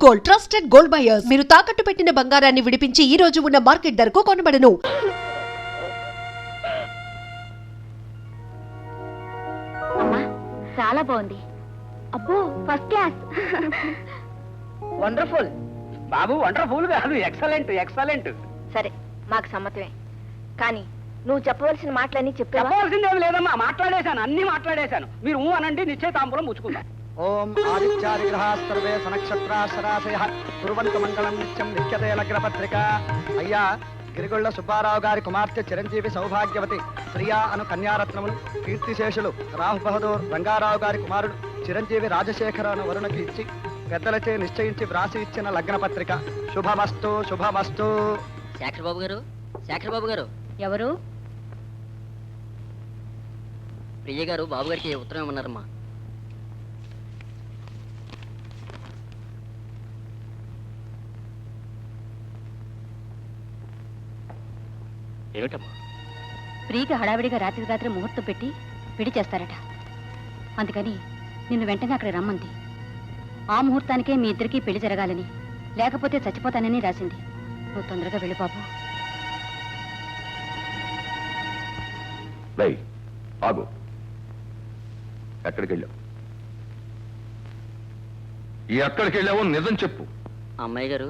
Gold, trusted gold buyers. మీరు తాకట్టు పెట్టిన బంగారాన్ని విడిపించి ఈ రోజు ఉన్న మార్కెట్ ధరకు కొనబడను. అమ్మా చాలా బాగుంది. అబ్బో ఫస్ట్ క్లాస్. వండర్ఫుల్ బాబు, వండర్ఫుల్ కాదు, ఎక్సలెంట్ ఎక్సలెంట్. సరే మాకు సమ్మతమే, కానీ నువ్వు చెప్పవలసిన మాటలన్నీ చెప్పావా? చెప్పవలసిందేమి లేదమ్మా, మాట్లాడేశాను, అన్ని మాట్లాడేశాను. మీరు అనండి, నిశ్చయితాంబూలం ముచ్చుకుందాం. ఓం ఆదిత్యాదిగ్రహా సర్వే సనక్షత్రాశరాశయ కుర్వంతు మంగళం నిత్యం లిఖ్యతే లగ్నపత్రిక. అయ్యా, గిరిగొళ్ళ సుబ్బారావు గారి కుమార్తె చిరంజీవి సౌభాగ్యవతి శ్రియా అను కన్యారత్నములు, కీర్తిశేషులు రాహు బహదూర్ రంగారావు గారి కుమారుడు చిరంజీవి రాజశేఖర అను వరుణకి ఇచ్చి పెద్దలచే నిశ్చయించి వ్రాసి ఇచ్చిన లగ్నపత్రిక. శుభమస్తు శుభమస్తు. శేఖర్ బాబు గారు, శేఖర్ బాబు గారు. ఎవరు? ప్రియ గారు బాబు గారికి ఉత్తరం ఇవ్వమన్నారమ్మా. ఏమిటమ్మా? ప్రియకి హడావిడిగా రాత్రి ముహూర్తం పెట్టి పెళ్లి చేస్తారట. అందుకని నిన్ను వెంటనే అక్కడ రమ్మంది. ఆ ముహూర్తానికే మీ ఇద్దరికీ పెళ్లి జరగాలని, లేకపోతే చచ్చిపోతానని రాసింది. నువ్వు తొందరగా వెళ్ళి బాబు. ఆగు. ఎక్కడికి వెళ్ళావు? ఎక్కడికి వెళ్ళావో నిజం చెప్పు. అమ్మాయి గారు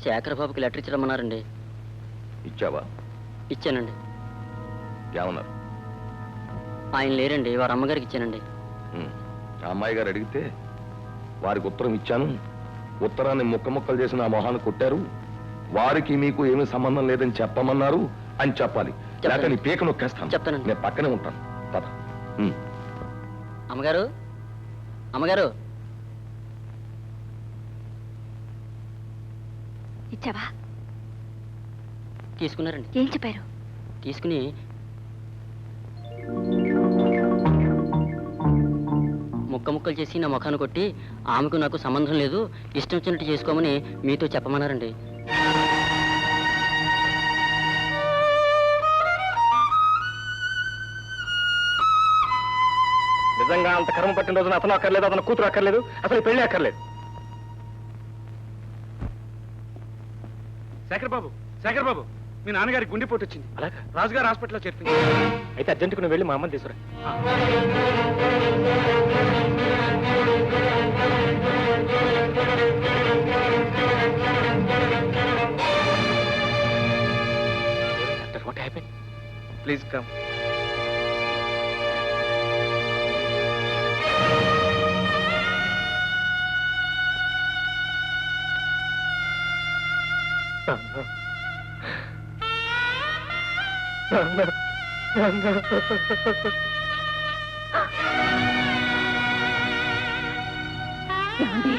శేఖర్ బాబుకి లెటర్ ఇచ్చిరమ్మన్నారండి. ఇచ్చావా? ఇచ్చానండి. ఏమన్నారు? ఆయన లేరండి, వారి అమ్మగారికి ఇచ్చానండి. ఆ అమ్మాయి గారు అడిగితే వారికి ఉత్తరం ఇచ్చాను, ఉత్తరాన్ని ముక్కలు చేసిన ఆ మొహాన్ని కొట్టారు, వారికి మీకు ఏమీ సంబంధం లేదని చెప్పమన్నారు అని చెప్పాలి. లేక నీ పీక నొక్కేస్తాను. చెప్తానండి. నేను పక్కనే ఉంటాను. పద. అమ్మగారు, అమ్మగారు. ఇచ్చావా? తీసుకున్నారండి. ఏం చెప్పారు? తీసుకుని ముక్కలు చేసి నా ముఖాన్ని కొట్టి ఆమెకు నాకు సంబంధం లేదు, ఇష్టం వచ్చినట్టు చేసుకోమని మీతో చెప్పమన్నారండి. నిజంగా అంత కర్మ పట్టిన రోజున అతను అక్కర్లేదు, అతను కూతురు అక్కర్లేదు, అసలు పెళ్లి అక్కర్లేదు. శేఖర్ బాబు, శేఖర్ బాబు, మీ నాన్నగారికి గుండెపోటు వచ్చింది. అలాగా? రాజుగారు హాస్పిటల్లో చేర్పింది. అయితే అర్జెంటుకు నువ్వు వెళ్ళి మా అమ్మని తీసుకురా. What happened? Please come. ఏమండి?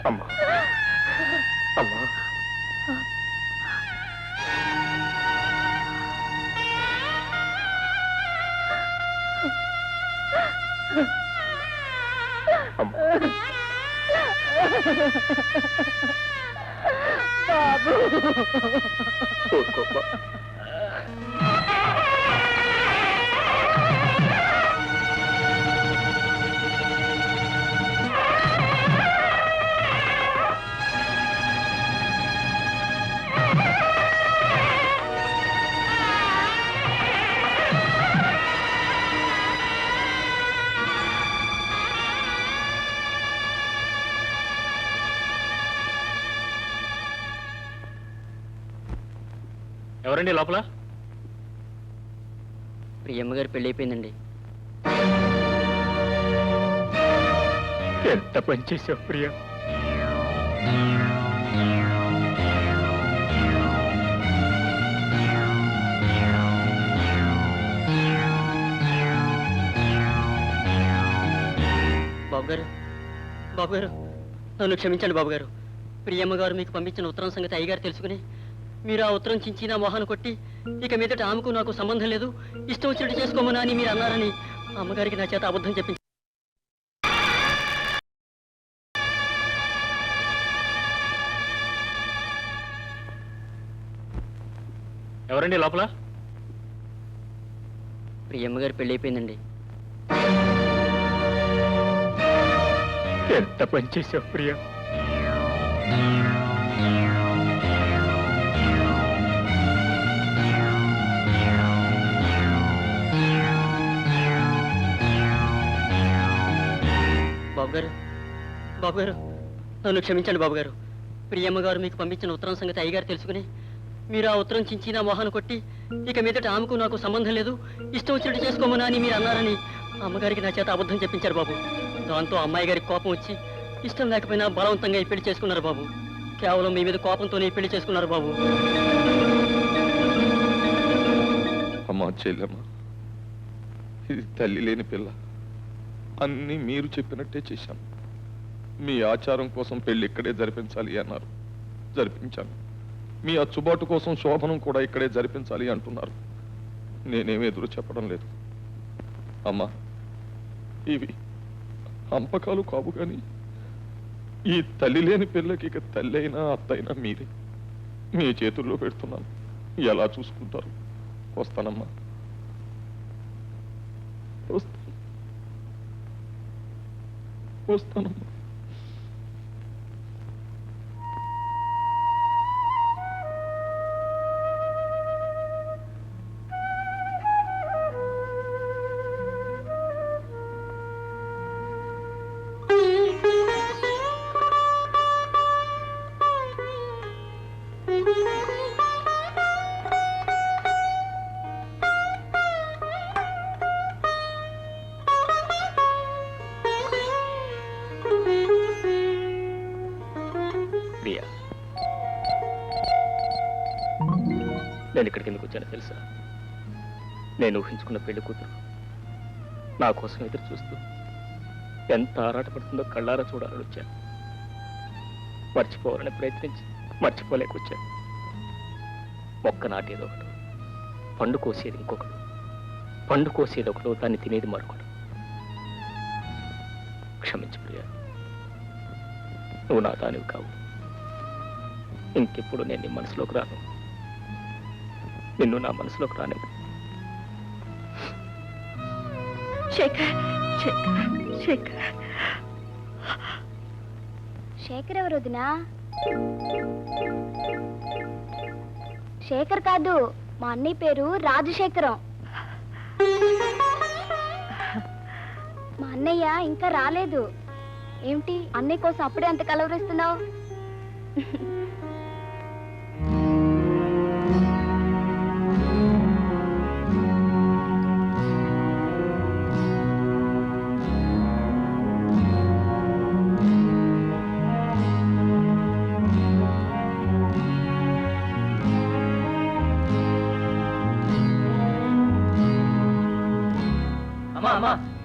అమ్మా, అమ్మా. ఎవరండి లోపల? ప్రియమ్మ గారు పెళ్లి అయిపోయిందండి. ఎంత పనిచేసావు ప్రియా. బాబు గారు, బాబు గారు, నన్ను క్షమించండి బాబు గారు. ప్రియమ్మ గారు మీకు పంపించిన ఉత్తరం సంగతి అయ్యగారు తెలుసుకుని మీరు ఆ ఉత్తరం చించి నా మొహాన్ని కొట్టి ఇక మీదట ఆమెకు నాకు సంబంధం లేదు, ఇష్టం వచ్చినట్టు చేసుకోమని అని మీరు అన్నారని అమ్మగారికి నా చేత అబద్ధం చెప్పింది. ఎవరండి లోపల? ప్రియమ్మ గారి పెళ్ళి అయిపోయిందండి. ఎంత పని చేసావు ప్రియా. బాబు గారు నన్ను క్షమించండి బాబు గారు. ప్రియమ్మ గారు మీకు పంపించిన ఉత్తరం సంగతి అయ్యగారు తెలుసుకుని మీరు ఆ ఉత్తరం చించి నా మొహాన్ని కొట్టి ఇక మీదట ఆమెకు నాకు సంబంధం లేదు, ఇష్టం వచ్చినట్టు చేసుకోమని అని మీరు అన్నారని అమ్మగారికి నా చేత అబద్ధం చెప్పించారు బాబు. దాంతో అమ్మాయి గారికి కోపం వచ్చి ఇష్టం లేకపోయినా బలవంతంగా ఈ పెళ్లి చేసుకున్నారు బాబు. కేవలం మీ మీద కోపంతోనే ఈ పెళ్లి చేసుకున్నారు బాబు. అమ్మా చెల్లెమ్మ, ఇది తల్లి లేని పిల్ల. అన్నీ మీరు చెప్పినట్టే చేశాను. మీ ఆచారం కోసం పెళ్లి ఇక్కడే జరిపించాలి అన్నారు, జరిపించాను. మీ అచ్చుబాటు కోసం శోభనం కూడా ఇక్కడే జరిపించాలి అంటున్నారు. నేనేమి ఎదురు చెప్పడం లేదు. అమ్మా, ఇవి అంపకాలు కావు కానీ ఈ తల్లి లేని పిల్లకి ఇక తల్లి అయినా అత్తైనా మీరే. మీ చేతుల్లో పెడుతున్నాను, ఎలా చూసుకుంటారు. వస్తానమ్మా, వస్తానమ్మా. ప్రియా, నేను ఇక్కడికి ఎందుకు వచ్చానో తెలుసా? నేను ఊహించుకున్న పెళ్లి కూతురు నా కోసం ఎదురు చూస్తూ ఎంత ఆరాటపడుతుందో కళ్ళారా చూడాలని వచ్చాను. మర్చిపోవాలని ప్రయత్నించి మర్చిపోలేకొచ్చాను. మొక్క నాటేది ఒకడు, పండు కోసేది ఇంకొకడు, పండు కోసేది ఒకడు, దాన్ని తినేది మరొకడు. క్షమించు ప్రియా, నువ్వు నా దానివి కావు. ఇంకెప్పుడు నేను నీ మనసులోకి రాను, నిన్ను నా మనసులోకి రానివ్వు. శేఖర్, శేఖర్, శేఖర్ ఎవరు వదినా? శేఖర్ కాదు, మా అన్నయ్య పేరు రాజశేఖరం. మా అన్నయ్య ఇంకా రాలేదు. ఏమిటి అన్నయ్య కోసం అప్పుడే అంత కలవరిస్తున్నావు?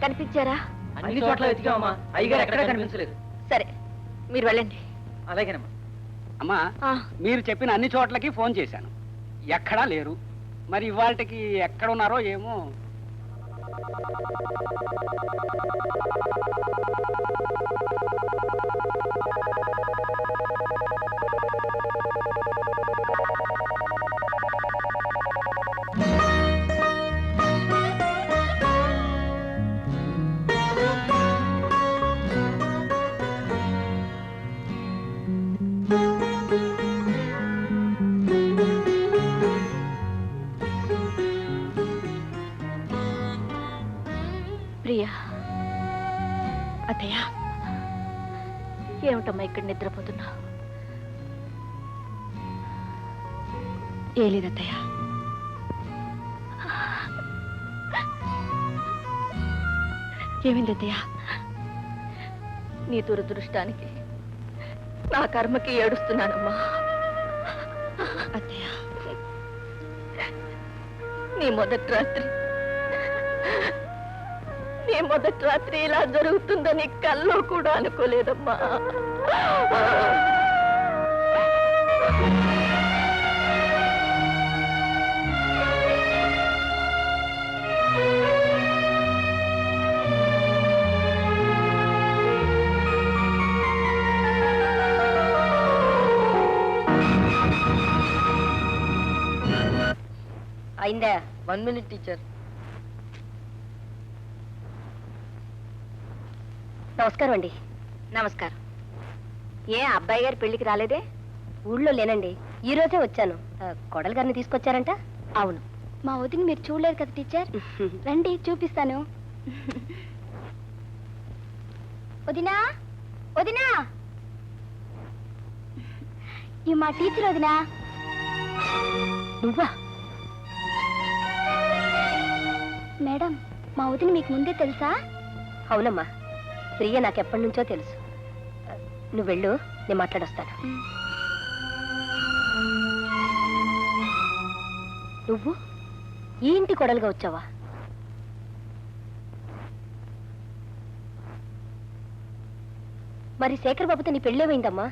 కనిపించారా? అన్ని చోట్ల వెతికామమ్మా, అయ్యగారు ఎక్కడ కనిపించలేదు. సరే, మీరు వెళ్ళండి. అలాగేనమ్మా. అమ్మా, మీరు చెప్పిన అన్ని చోట్లకి ఫోన్ చేశాను, ఎక్కడా లేరు. మరి ఇవాళకి ఎక్కడ ఉన్నారో ఏమో. ప్రియా, అత్తయ్య, ఏమిటమ్మా ఇక్కడ నిద్రపోతున్నా? ఏ లేదత్తయ్య. ఏమైంది అత్తయ్య? నీ దురదృష్టానికి నా కర్మకి ఏడుస్తున్నానమ్మా. అత్తయ్య, నీ మొదటి రాత్రి ఇలా జరుగుతుందని కల్లో కూడా అనుకోలేదమ్మా. అయిందా? 1 minute టీచర్. నమస్కారం అండి. నమస్కారం. ఏ అబ్బాయి గారి పెళ్లికి రాలేదే? ఊళ్ళో లేనండి, ఈ రోజే వచ్చాను. కొడలు గారిని తీసుకొచ్చారంట? అవును. మా వదిన మీరు చూడలేదు కదా టీచర్. రండి చూపిస్తాను. వదినా, వదినా, ఈ మా టీచర్ వదినా. నువ్వా? మేడం, మా వదిన మీకు ముందే తెలుసా? అవునమ్మా, ప్రియ నాకెప్పటి నుంచో తెలుసు. నువ్వు వెళ్ళు, నేను మాట్లాడొస్తాను. నువ్వు ఈ ఇంటి కొడలుగా వచ్చావా? మరి శేఖర్ బాబుతో నీ పెళ్ళేమైందమ్మా?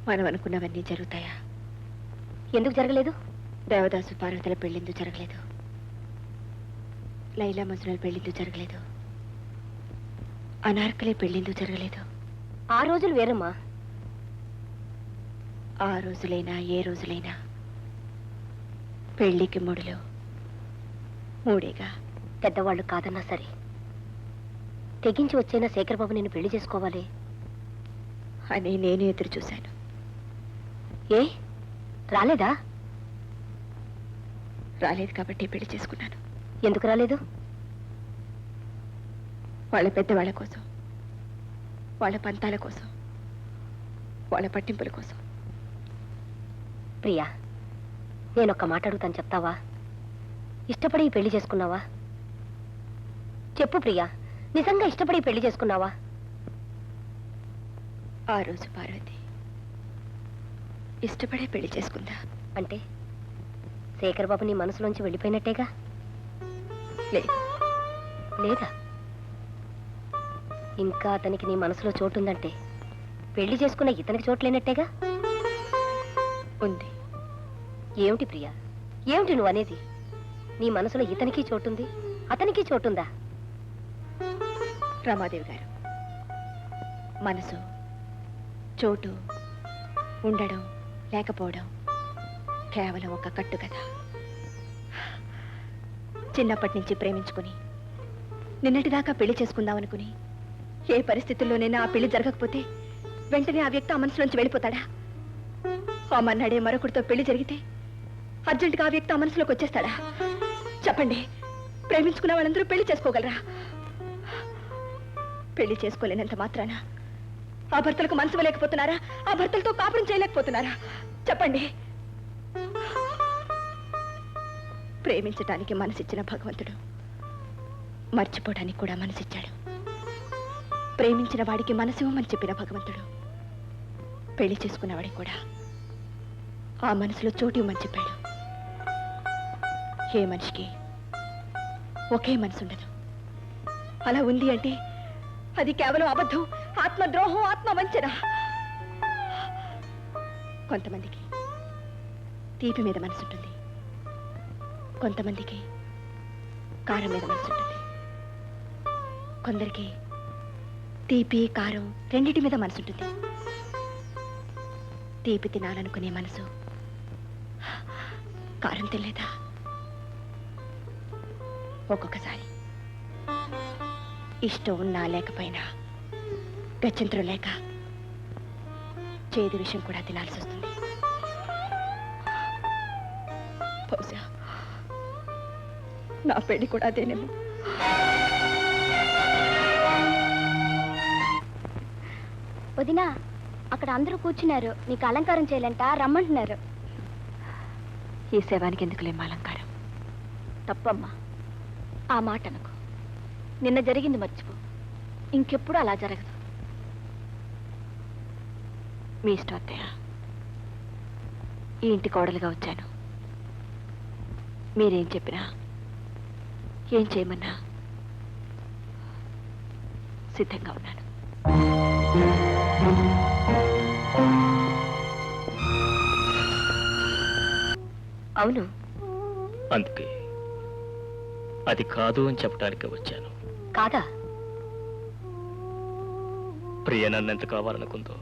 మనం అనుకున్నవన్నీ జరుగుతాయా? ఎందుకు జరగలేదు? దేవదాసు పార్వతుల పెళ్ళిందు జరగలేదు, లైలా మజ్నుల పెళ్ళిందు జరగలేదు, అనార్కలి పెళ్ళిందు జరగలేదు. ఆ రోజులు వేరమ్మా. ఆ రోజులైనా ఏ రోజులైనా పెళ్లికి మూడులో మూడేగా. పెద్దవాళ్ళు కాదన్నా సరే, తెగించి వచ్చైనా శేఖర్ బాబు నిన్ను పెళ్లి చేసుకోవాలి అని నేను ఎదురు చూశాను. ఏ రాలేదా? రాలేదు కాబట్టి పెళ్లి చేసుకున్నాను. ఎందుకు రాలేదు? వాళ్ళ పెద్దవాళ్ళ కోసం, వాళ్ళ పంతాల కోసం, వాళ్ళ పట్టింపుల కోసం. ప్రియా, నేనొక్క మాట అడుగుతాను, చెప్తావా? ఇష్టపడి ఈ పెళ్లి చేసుకున్నావా? చెప్పు ప్రియా, నిజంగా ఇష్టపడి ఈ పెళ్లి చేసుకున్నావా? ఆ రోజు పార్వతి ఇష్టపడే పెళ్లి చేసుకుందా. అంటే శేఖర్ బాబు నీ మనసులోంచి వెళ్ళిపోయినట్టేగా? లేదు. లేదా? ఇంకా అతనికి నీ మనసులో చోటుందంటే పెళ్లి చేసుకున్న ఇతనికి చోటు లేనట్టేగా? ఉంది. ఏమిటి ప్రియా, ఏమిటి నువ్వు అనేది? నీ మనసులో ఇతనికి చోటుంది, అతనికి చోటుందా? రమాదేవి గారు, మనసు, చోటు, ఉండడం లేకపోవడం కేవలం ఒక కట్టు కదా. చిన్నప్పటి నుంచి ప్రేమించుకుని నిన్నటిదాకా పెళ్లి చేసుకుందామనుకుని ఏ పరిస్థితుల్లోనైనా ఆ పెళ్లి జరగకపోతే వెంటనే ఆ వ్యక్తి ఆ మనసులోంచి వెళ్ళిపోతాడా? ఆ మన్నాడే మరొకరితో పెళ్లి జరిగితే అర్జెంటుగా ఆ వ్యక్తి ఆ మనసులోకి వచ్చేస్తాడా? చెప్పండి, ప్రేమించుకున్న వాళ్ళందరూ పెళ్లి చేసుకోగలరా? పెళ్లి చేసుకోలేనంత మాత్రాన ఆ భర్తలకు మనసు లేకపోతున్నారా? ఆ భర్తలతో కాపురం చేయలేకపోతున్నారా? చెప్పండి. ప్రేమించటానికి మనసిచ్చిన భగవంతుడు మర్చిపోవడానికి కూడా మనసిచ్చాడు. ప్రేమించిన వాడికి మనసివ్వమని చెప్పిన భగవంతుడు పెళ్లి చేసుకున్నవాడికి కూడా ఆ మనసులో చోటు ఇవ్వమని చెప్పాడు. ఏ మనిషికి ఒకే మనసు ఉండదు. అలా ఉంది అంటే అది కేవలం అబద్ధం, ఆత్మద్రోహం, ఆత్మవంచన. కొంతమందికి తీపి మీద మనసు ఉంటుంది, కొంతమందికి కారం మీద మనసు ఉంటుంది, కొందరికి తీపి కారం రెండింటి మీద మనసు ఉంటుంది. తీపి తినాలనుకునే మనసు కారం తినలేదా? ఒక్కొక్కసారి ఇష్టం ఉన్నా లేకపోయినా, గత్యంతరం లేక చేదు విషయం కూడా తినాల్సి వస్తుంది. బహుశా నా పెళ్లి కూడా అదేనేమో. వదినా, అక్కడ అందరూ కూర్చున్నారు, నీకు అలంకారం చేయాలంట, రమ్మంటున్నారు. ఈ శవానికి ఎందుకులేమో అలంకారం? తప్పమ్మా, ఆ మాట అనకు. నిన్న జరిగింది మర్చిపో, ఇంకెప్పుడు అలా జరగదు. మీ ఇష్టం అత్తయ్య. ఈ ఇంటి కోడలుగా వచ్చాను. మీరేం చెప్పినా, ఏం చేయమన్నా సిద్ధంగా ఉన్నాను. అవును, అందుకే అది కాదు అని చెప్పడానికి వచ్చాను. కాదా? ప్రియ నన్నెంత కావాలనుకుందో,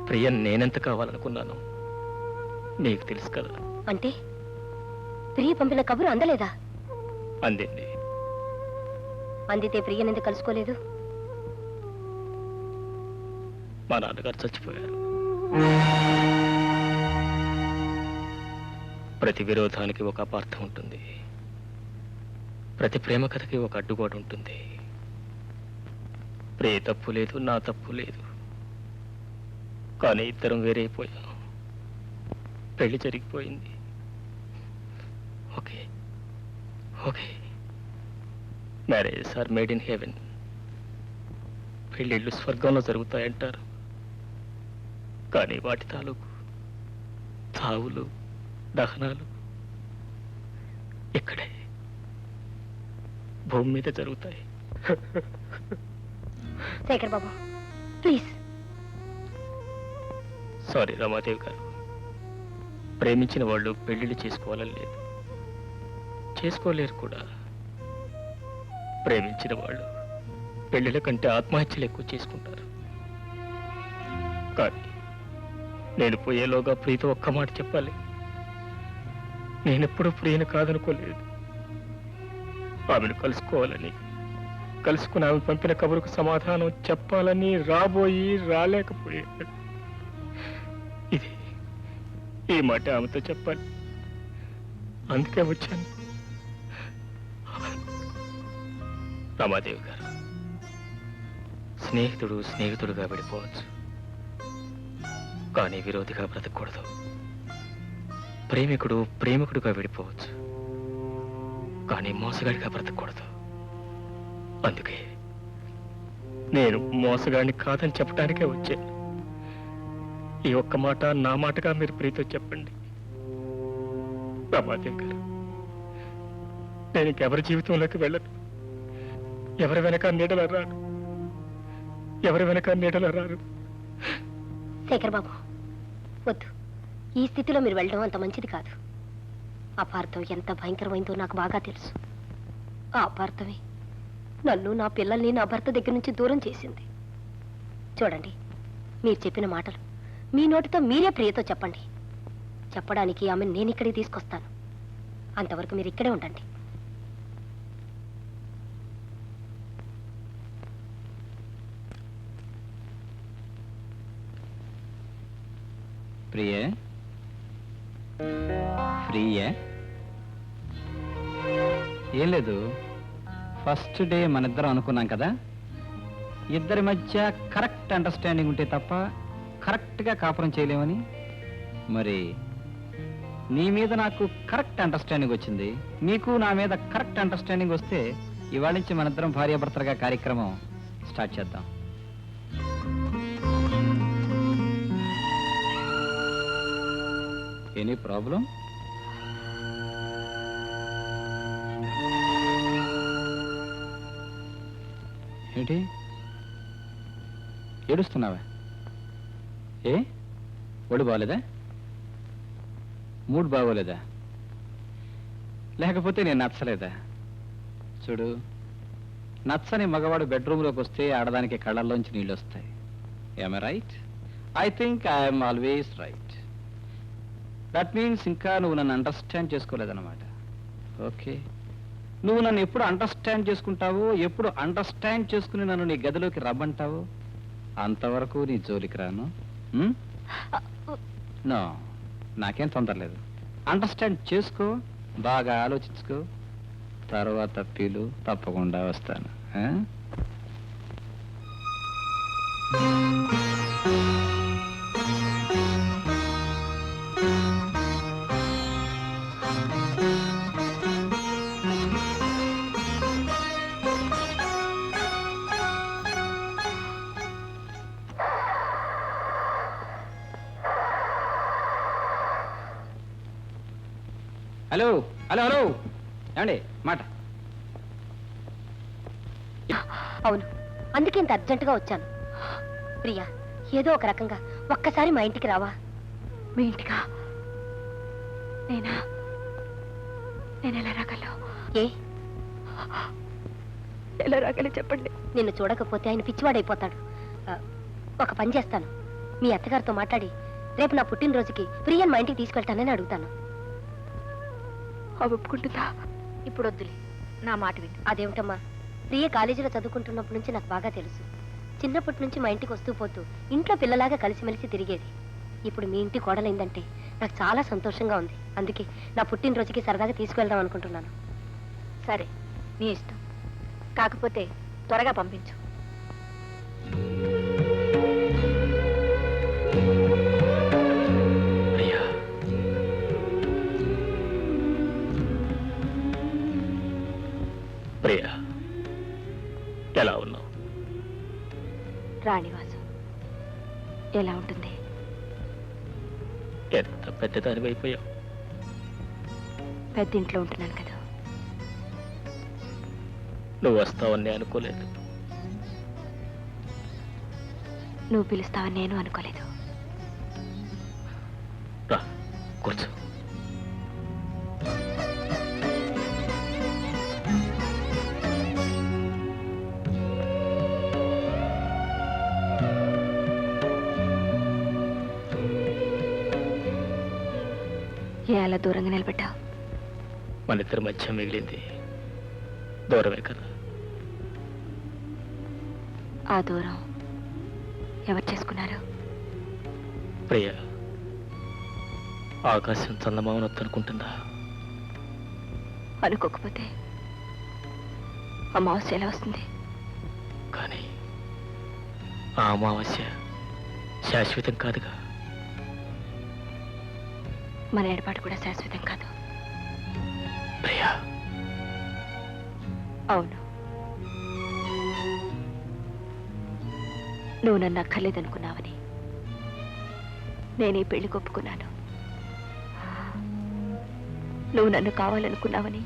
ప్రియ నేనెంత కావాలనుకున్నాను నీకు తెలుసు కదా. అంటే ప్రియ పంపిన కబురు అందలేదా? అందింది. అందితే ప్రియనెందుకు కలుసుకోలేదు? మా నాన్నగారు చచ్చిపోయారు. ప్రతి విరోధానికి ఒక అపార్థం ఉంటుంది, ప్రతి ప్రేమ కథకి ఒక అడ్డుగోడ ఉంటుంది. ప్రియ తప్పు లేదు, నా తప్పు లేదు, కానీ ఇద్దరం వేరైపోయాం. పెళ్లి జరిగిపోయింది. Okay okay, marriages are made in heaven. పెళ్ళిళ్ళు స్వర్గంలో జరుగుతాయంటారు, కానీ వాటి తాలూకు చావులు, దహనాలు ఇక్కడే భూమి మీద జరుగుతాయి. శేఖర్ బాబు ప్లీజ్. సారీ రమాదేవి గారు, ప్రేమించిన వాళ్ళు పెళ్లిళ్ళు చేసుకోవాలని లేదు, చేసుకోలేరు కూడా. ప్రేమించిన వాళ్ళు పెళ్లిళ్ళ కంటే ఆత్మహత్యలు ఎక్కువ చేసుకుంటారు. కానీ నేను పోయేలోగా ప్రియతో ఒక్క మాట చెప్పాలి. నేనెప్పుడూ ప్రియను కాదనుకోలేదు. ఆమెను కలుసుకోవాలని, కలుసుకుని ఆమె పంపిన కబురుకు సమాధానం చెప్పాలని రాబోయి రాలేకపోయాను. ఇది ఈ మాట ఆమెతో చెప్పాలి, అందుకే వచ్చాను. రమాదేవి గారు, స్నేహితుడు స్నేహితుడుగా విడిపోవచ్చు, కానీ విరోధిగా బ్రతకూడదు. ప్రేమికుడు ప్రేమికుడుగా విడిపోవచ్చు, కానీ మోసగాడిగా బ్రతకూడదు. అందుకే నేను మోసగాడిని కాదని చెప్పడానికే వచ్చాను. ఈ ఒక్క మాట నా మాటగా మీరు ప్రీతో చెప్పండి. రమాదేవి గారు, నేను ఇంకెవరి జీవితంలోకి వెళ్ళను. ఎవరి వెనక నీడల రాను, ఎవరి వెనక నీడల రారు. శేఖర్ బాబు వద్దు, ఈ స్థితిలో మీరు వెళ్ళడం అంత మంచిది కాదు. అపార్థం ఎంత భయంకరమైందో నాకు బాగా తెలుసు. ఆ అపార్థమే నన్ను, నా పిల్లల్ని నా భర్త దగ్గర నుంచి దూరం చేసింది. చూడండి, మీరు చెప్పిన మాటలు మీ నోటితో మీరే ప్రియతో చెప్పండి. చెప్పడానికి ఆమెను నేను ఇక్కడికి తీసుకొస్తాను. అంతవరకు మీరు ఇక్కడే ఉండండి. ప్రియే, ప్రియే, ఏం లేదు, ఫస్ట్ డే మనిద్దరం అనుకున్నాం కదా, ఇద్దరి మధ్య కరెక్ట్ అండర్స్టాండింగ్ ఉంటే తప్ప కరెక్ట్గా కాపురం చేయలేమని. మరి నీ మీద నాకు కరెక్ట్ అండర్స్టాండింగ్ వచ్చింది, నీకు నా మీద కరెక్ట్ అండర్స్టాండింగ్ వస్తే ఇవాళ నుంచి మనిద్దరం భార్యాభర్తలుగా కార్యక్రమం స్టార్ట్ చేద్దాం. Any problem? ఏంటి ఏడుస్తున్నావా? ఏ ఒళ్ళు బాగోలేదా? మూడ్ బాగోలేదా? లేకపోతే నేను నచ్చలేదా? చూడు, నచ్చని మగవాడు బెడ్రూమ్లోకి వస్తే ఆడదానికి కళ్ళల్లోంచి నీళ్ళు వస్తాయి. I'm right? I think I'm always right. That means ఇంకా నువ్వు నన్ను అండర్స్టాండ్ చేసుకోలేదన్నమాట. ఓకే, నువ్వు నన్ను ఎప్పుడు అండర్స్టాండ్ చేసుకుంటావో, ఎప్పుడు అండర్స్టాండ్ చేసుకుని నన్ను నీ గదిలోకి రమ్మంటావో అంతవరకు నీ జోలికి రాను. నో, నాకేం తొందర లేదు. అండర్స్టాండ్ చేసుకో, బాగా ఆలోచించుకో, తర్వాత పిలు, తప్పకుండా వస్తాను. హలో హలో హలో, ఏమండి మాట? అవును, అందుకే ఇంత అర్జెంటుగా వచ్చాను. ప్రియా, ఏదో ఒక రకంగా ఒక్కసారి మా ఇంటికి రావా? మీ ఇంటికా? నేను ఎలా రాగలను? ఏ ఎలా రాగలను చెప్పండి. నిన్ను చూడకపోతే ఆయన పిచ్చివాడైపోతాడు. ఒక పని చేస్తాను, మీ అత్తగారితో మాట్లాడి రేపు నా పుట్టినరోజుకి ప్రియన్ మా ఇంటికి తీసుకెళ్తానని అడుగుతాను. అవి ఒప్పుకుంటుందా? ఇప్పుడు వద్దులే. నా మాట విను. అదేమిటమ్మా, ప్రియ కాలేజీలో చదువుకుంటున్నప్పటి నుంచి నాకు బాగా తెలుసు. చిన్నప్పటి నుంచి మా ఇంటికి వస్తూ పోతూ ఇంట్లో పిల్లలాగా కలిసిమెలిసి తిరిగేది. ఇప్పుడు మీ ఇంటి కోడలైందంటే నాకు చాలా సంతోషంగా ఉంది. అందుకే నా పుట్టినరోజుకి సరదాగా తీసుకువెళ్దాం అనుకుంటున్నాను. సరే, నీ ఇష్టం. కాకపోతే త్వరగా పంపించు. ప్రియా, ప్రియా, ఎలా ఉన్నావు? రాణివాసు ఎలా ఉంటుంది? ఎంత పెద్దదాని అయిపోయావు. పెద్దింట్లో ఉంటున్నాను కదా. నువ్వు వస్తావని అనుకోలేదు. నువ్వు పిలుస్తావని నేను అనుకోలేదు. రా, కూర్చో. ఏ అలా దూరంగా నిలబెట్టా? మన ఇద్దరి మధ్య మిగిలింది దూరమే కదా. ఆ దూరం ఎవరు చేసుకున్నారు? ప్రియ, ఆకాశం చందమామను వద్దనుకుంటుందా? అనుకోకపోతే అమావాస్య ఎలా వస్తుంది? కానీ ఆ అమావాస్య శాశ్వతం కాదుగా. మన ఏర్పాటు కూడా శాశ్వతం కాదు. ప్రియా, అవును, నువ్వు నన్ను అక్కర్లేదనుకున్నావని నేను ఈ పెళ్లి ఒప్పుకున్నాను. నువ్వు నన్ను కావాలనుకున్నావని,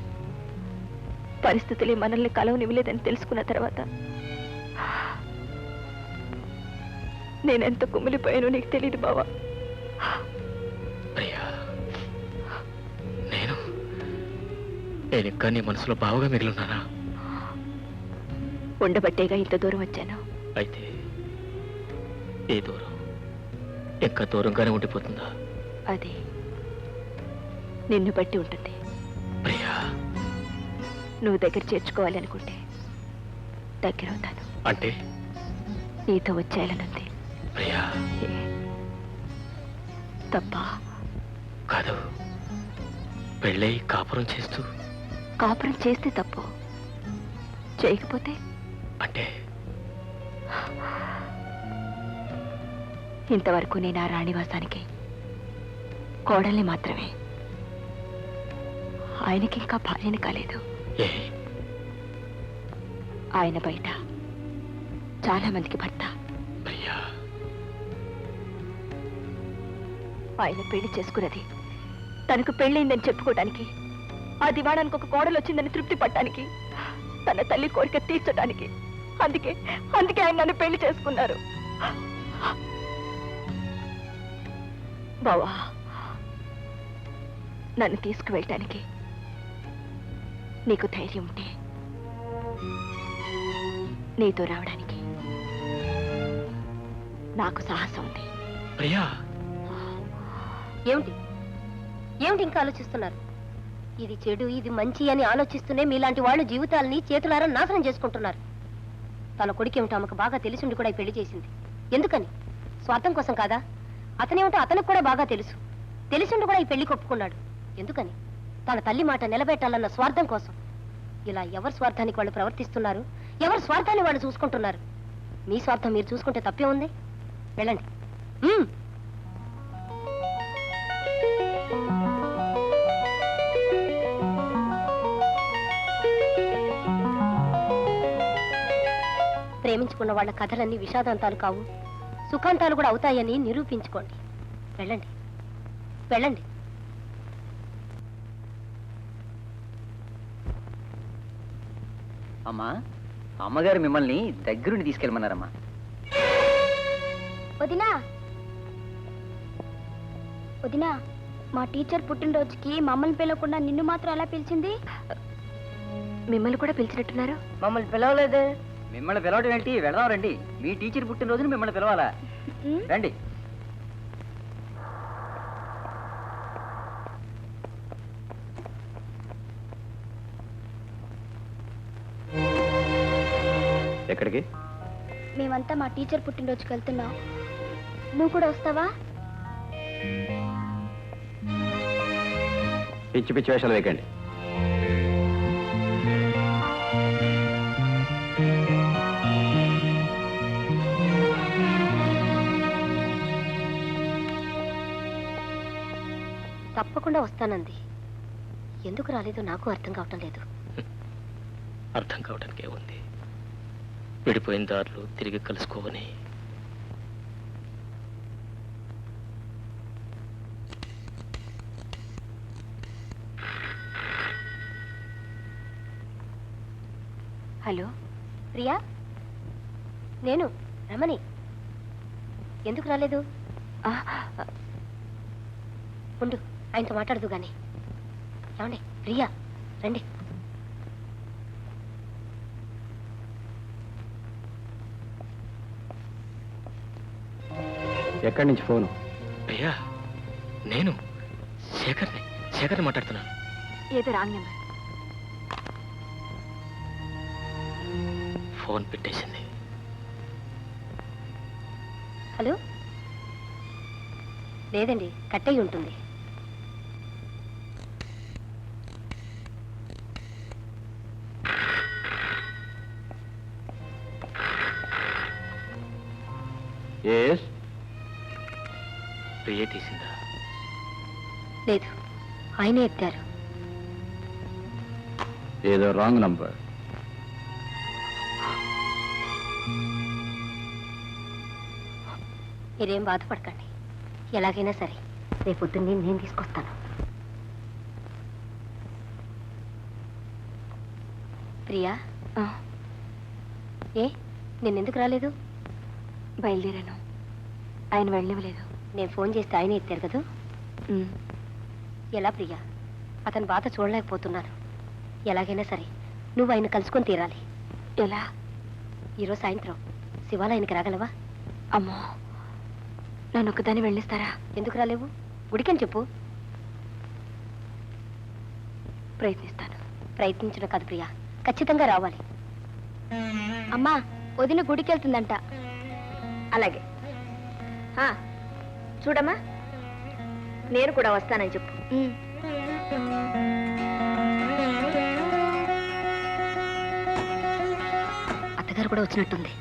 పరిస్థితులే మనల్ని కలవనివ్వలేదని తెలుసుకున్న తర్వాత నేనెంత కుమిలిపోయానో నీకు తెలియదు బావా. ప్రియా, నేను ఇంకా నీ మనసులో బావుగా మిగిలిన్నానా? ఉండబట్టేగా ఇంత దూరం వచ్చాను. అయితే ఈ దూరం ఇంకా దూరంగానే ఉండిపోతుందా? అది నిన్ను బట్టి ఉంటుంది. ప్రియా, నువ్వు దగ్గర చేర్చుకోవాలి అనుకుంటే దగ్గరవుతాను. అంటే నీతో వచ్చేయాలనుంది. ప్రియా, తప్ప కాదు. పెళ్ళై కాపురం చేస్తూ కాపురం చేస్తే తప్పు, చేయకపోతే అంటే ఇంతవరకు నేను ఆ రాణివాసానికి కోడల్ని మాత్రమే. ఆయనకి ఇంకా భార్యని కాలేదు. ఏ ఆయన బయట చాలా మందికి భర్త. ప్రియా, ఆయన పెళ్లి చేసుకున్నది తనకు పెళ్ళైందని చెప్పుకోవడానికి, ఆ దివాణానికి ఒక కోడలు వచ్చిందని తృప్తి పడటానికి, తన తల్లి కోరిక తీర్చడానికి. అందుకే ఆయన నన్ను పెళ్లి చేసుకున్నారు. బావా, నన్ను తీసుకువెళ్ళటానికి నీకు ధైర్యం ఉంటే నీతో రావడానికి నాకు సాహసం ఉంది. ప్రియా, ఏమిటి ఏమిటి ఇంకా ఆలోచిస్తున్నారు? ఇది చెడు, ఇది మంచి అని ఆలోచిస్తూనే మీలాంటి వాళ్ళు జీవితాలని చేతులారా నాశనం చేసుకుంటున్నారు. తన కొడుకేమిటో ఆమెకు బాగా తెలిసిండి కూడా ఈ పెళ్లి చేసింది. ఎందుకని? స్వార్థం కోసం కాదా? అతనేమిటో అతనికి కూడా బాగా తెలుసు. తెలిసిండి కూడా ఈ పెళ్లికి ఒప్పుకున్నాడు. ఎందుకని? తన తల్లి మాట నిలబెట్టాలన్న స్వార్థం కోసం. ఇలా ఎవరి స్వార్థానికి వాళ్ళు ప్రవర్తిస్తున్నారు, ఎవరి స్వార్థాన్ని వాళ్ళు చూసుకుంటున్నారు. మీ స్వార్థం మీరు చూసుకుంటే తప్పే ఉంది. వెళ్ళండి. ప్రేమించుకున్న వాళ్ళ కథలన్నీ విషాదాంతాలు కావు, సుఖాంతాలు కూడా అవుతాయని నిరూపించుకోండి. వెళ్ళండి, వెళ్ళండి. అమ్మా, అమ్మగారు మిమ్మల్ని దగ్గరుండి తీసుకెళ్ళమన్నారమ్మా. వదినా వదినా, మా టీచర్ పుట్టినరోజుకి మమ్మల్ని పిలవకుండా నిన్ను మాత్రం ఎలా పిలిచింది? మిమ్మల్ని కూడా పిలిచినట్టున్నారు. మమ్మల్ని పిలవలేదే. మిమ్మల్ని పిలవడం ఏంటి? వెళదాం రండి. మీ టీచర్ పుట్టినరోజున మిమ్మల్ని పిలవాలా? రండి. ఎక్కడికి? మేమంతా మా టీచర్ పుట్టినరోజుకి వెళ్తున్నాం. నువ్వు కూడా వస్తావా? పిచ్చి పిచ్చి వేషాలు వేయకండి. తప్పకుండా వస్తానంది. ఎందుకు రాలేదో నాకు అర్థం కావటం లేదు. అర్థం కావడానికే ఉంది. విడిపోయిన దారులు తిరిగి కలుసుకోవని. హలో ప్రియా, నేను రమణి. ఎందుకు రాలేదు? ఉండు, ఆయనతో మాట్లాడదు గాని. ఏమండి ప్రియా, రండి. ఎక్కడి నుంచి ఫోను? ప్రియా, నేను శేఖర్ని మాట్లాడుతున్నాను. ఏదో రాంగ్ నెంబర్. ఫోన్ పెట్టేసింది. హలో, లేదండి, కట్ అయి ఉంటుంది. ఎస్. ప్రియ తీసిందా? లేదు, ఆయనే ఎత్తారు. ఏదో రాంగ్ నంబర్. మీరేం బాధపడకండి. ఎలాగైనా సరే రేపొద్దున్నే నేను తీసుకొస్తాను. ప్రియా, ఏ నిన్నెందుకు రాలేదు? బయలుదేరాను, ఆయన వెళ్ళనివ్వలేదు. నేను ఫోన్ చేస్తే ఆయనే ఎత్తారు కదా. ఎలా ప్రియా? అతని బాధ చూడలేకపోతున్నాను. ఎలాగైనా సరే నువ్వు ఆయన కలుసుకొని తీరాలి. ఎలా? ఈరోజు సాయంత్రం శివాలయానికి రాగలవా? అమ్మో, నన్ను ఒక్కదాన్ని వెళ్ళిస్తారా? ఎందుకు రాలేవు? గుడికని చెప్పు. ప్రయత్నిస్తాను. ప్రయత్నించడం కాదు ప్రియా, ఖచ్చితంగా రావాలి. అమ్మా, వదిన గుడికి వెళ్తుందంట. అలాగే. చూడమ్మా, నేను కూడా వస్తానని చెప్పు. అత్తగారు కూడా వచ్చినట్టుంది.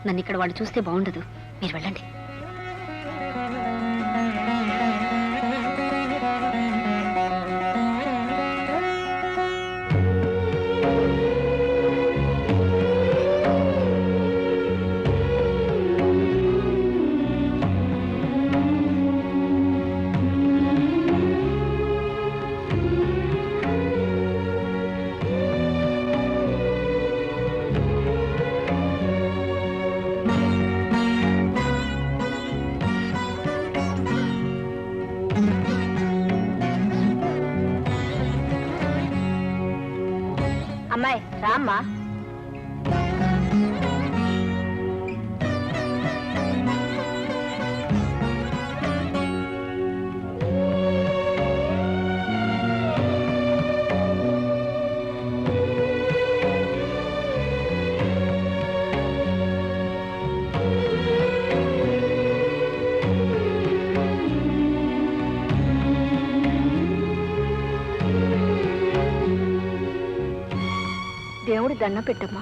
నన్ను ఇక్కడ వాళ్ళు చూస్తే బాగుండదు. మీరు వెళ్ళండి. అమ్మాయి రామ్మా. దేవుడి దండం పెట్టమ్మా.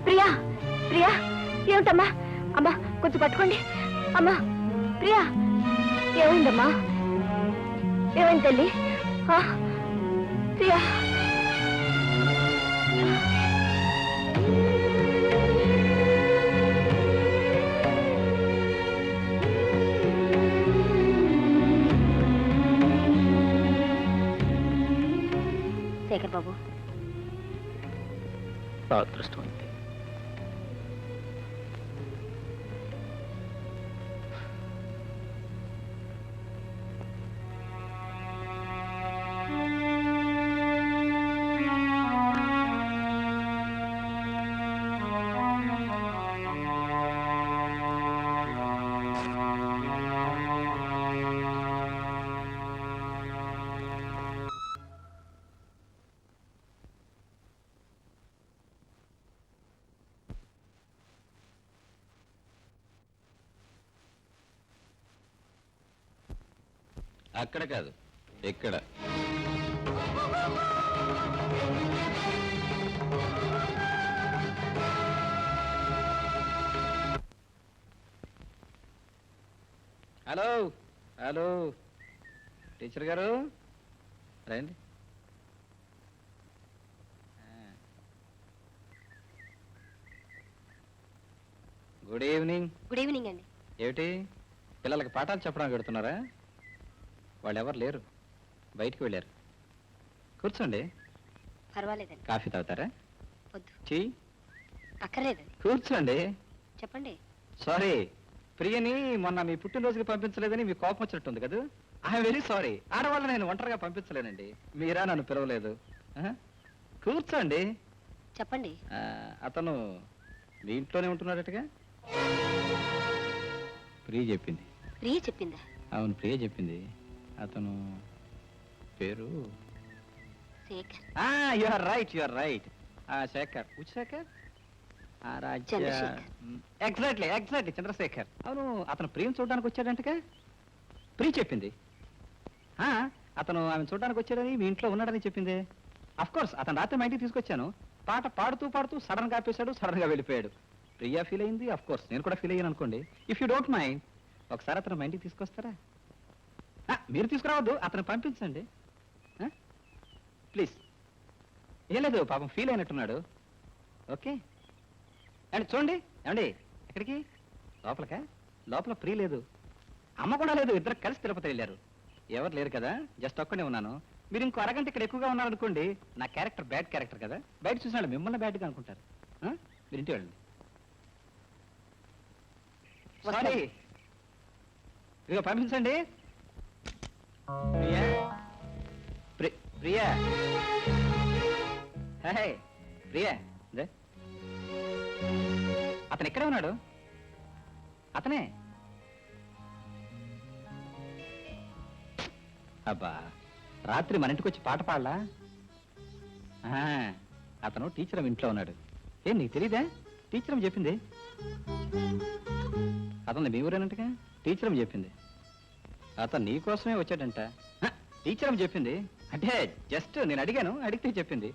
ప్రియా, ప్రియా, ఏమిటమ్మా? అమ్మా కొంచెం పట్టుకోండి. అమ్మా ప్రియా, ఏమైందమ్మా? ఏమైంది తల్లి? ప్రియా, శేఖర్ బాబు, నా అదృష్టం అంతే. అక్కడ కాదు, ఇక్కడ. హలో హలో, టీచర్ గారు రండి. Good evening. గుడ్ ఈవినింగ్ అండి. ఏమిటి, పిల్లలకి పాఠాలు చెప్పడానికి పెడుతున్నారా? వాళ్ళు ఎవరు లేరు, బయటికి వెళ్ళారు. కూర్చోండి. పర్వాలేదండి. కాఫీ తాగుతారా? వద్దు. టీ? అక్కర్లేదండి. కూర్చోండి. చెప్పండి. సారీ, ప్రియని మొన్న మీ పుట్టినరోజుకి పంపించలేదని మీ కోపం వచ్చినట్టుంది కదా. I'm very sorry. ఆడవాళ్ళు నేను ఒంటరిగా పంపించలేనండి, మీరా నన్ను పిలవలేదు. కూర్చోండి. చెప్పండి. అతను మీ ఇంట్లోనే ఉంటున్నాడటగా? ప్రియ చెప్పింది. ప్రియ చెప్పిందా? అవును, ప్రియ చెప్పింది. అతను పేరు Shekhar. You are right. Shekhar. Shekhar Chandrashekhar. Exactly Chandrashekhar. అవును, అతను ప్రియను చూడడానికి వచ్చాడంటగా? ప్రియ చెప్పింది. అతను ఆమె చూడడానికి వచ్చాడని మీ ఇంట్లో ఉన్నాడని చెప్పింది. అఫ్ కోర్స్ అతను రాత్రి మా ఇంటికి తీసుకొచ్చాను. పాట పాడుతూ సడన్ గా ఆపేశాడు, సడన్ గా వెళ్ళిపోయాడు. ప్రియా ఫీల్ అయింది, అఫ్ కోర్స్ నేను కూడా ఫీల్ అయ్యాను అనుకోండి. ఇఫ్ యూ డోంట్ మైండ్, ఒకసారి అతను మా ఇంటికి తీసుకొస్తారా? మీరు తీసుకురావద్దు, అతను పంపించండి ప్లీజ్. ఏం లేదు, పాపం ఫీల్ అయినట్టున్నాడు. ఓకే అండి. చూడండి ఏమండి, ఎక్కడికి? లోపలకా? లోపల ప్రియ లేదు, అమ్మ కూడా లేదు, ఇద్దరు కలిసి తిరుపతి వెళ్ళారు. ఎవరు లేరు కదా, జస్ట్ ఒక్కడే ఉన్నాను. మీరు ఇంకో అరగంట ఇక్కడ ఎక్కువగా ఉన్నారనుకోండి, నా క్యారెక్టర్ బ్యాడ్ క్యారెక్టర్ కదా, బయట చూసిన మిమ్మల్ని బ్యాడ్గా అనుకుంటారు. మీరు ఇంటికి వెళ్ళండి. సారీ, ఇదిగో పంపించండి. ప్రియా, ప్రియా, హే ప్రియా, అతను ఎక్కడే ఉన్నాడు? అతనే. అబ్బా, రాత్రి మన ఇంటికి వచ్చి పాట పాడలా? అతను టీచర్ ఇంట్లో ఉన్నాడు. ఏం నీకు తెలీదా? టీచర్ చెప్పింది. అతను మీ ఊరేనంటగా? టీచర్ చెప్పింది. అతను నీ కోసమే వచ్చాడంట. టీచర్ చెప్పింది. అంటే జస్ట్ నేను అడిగాను, అడిగితే చెప్పింది.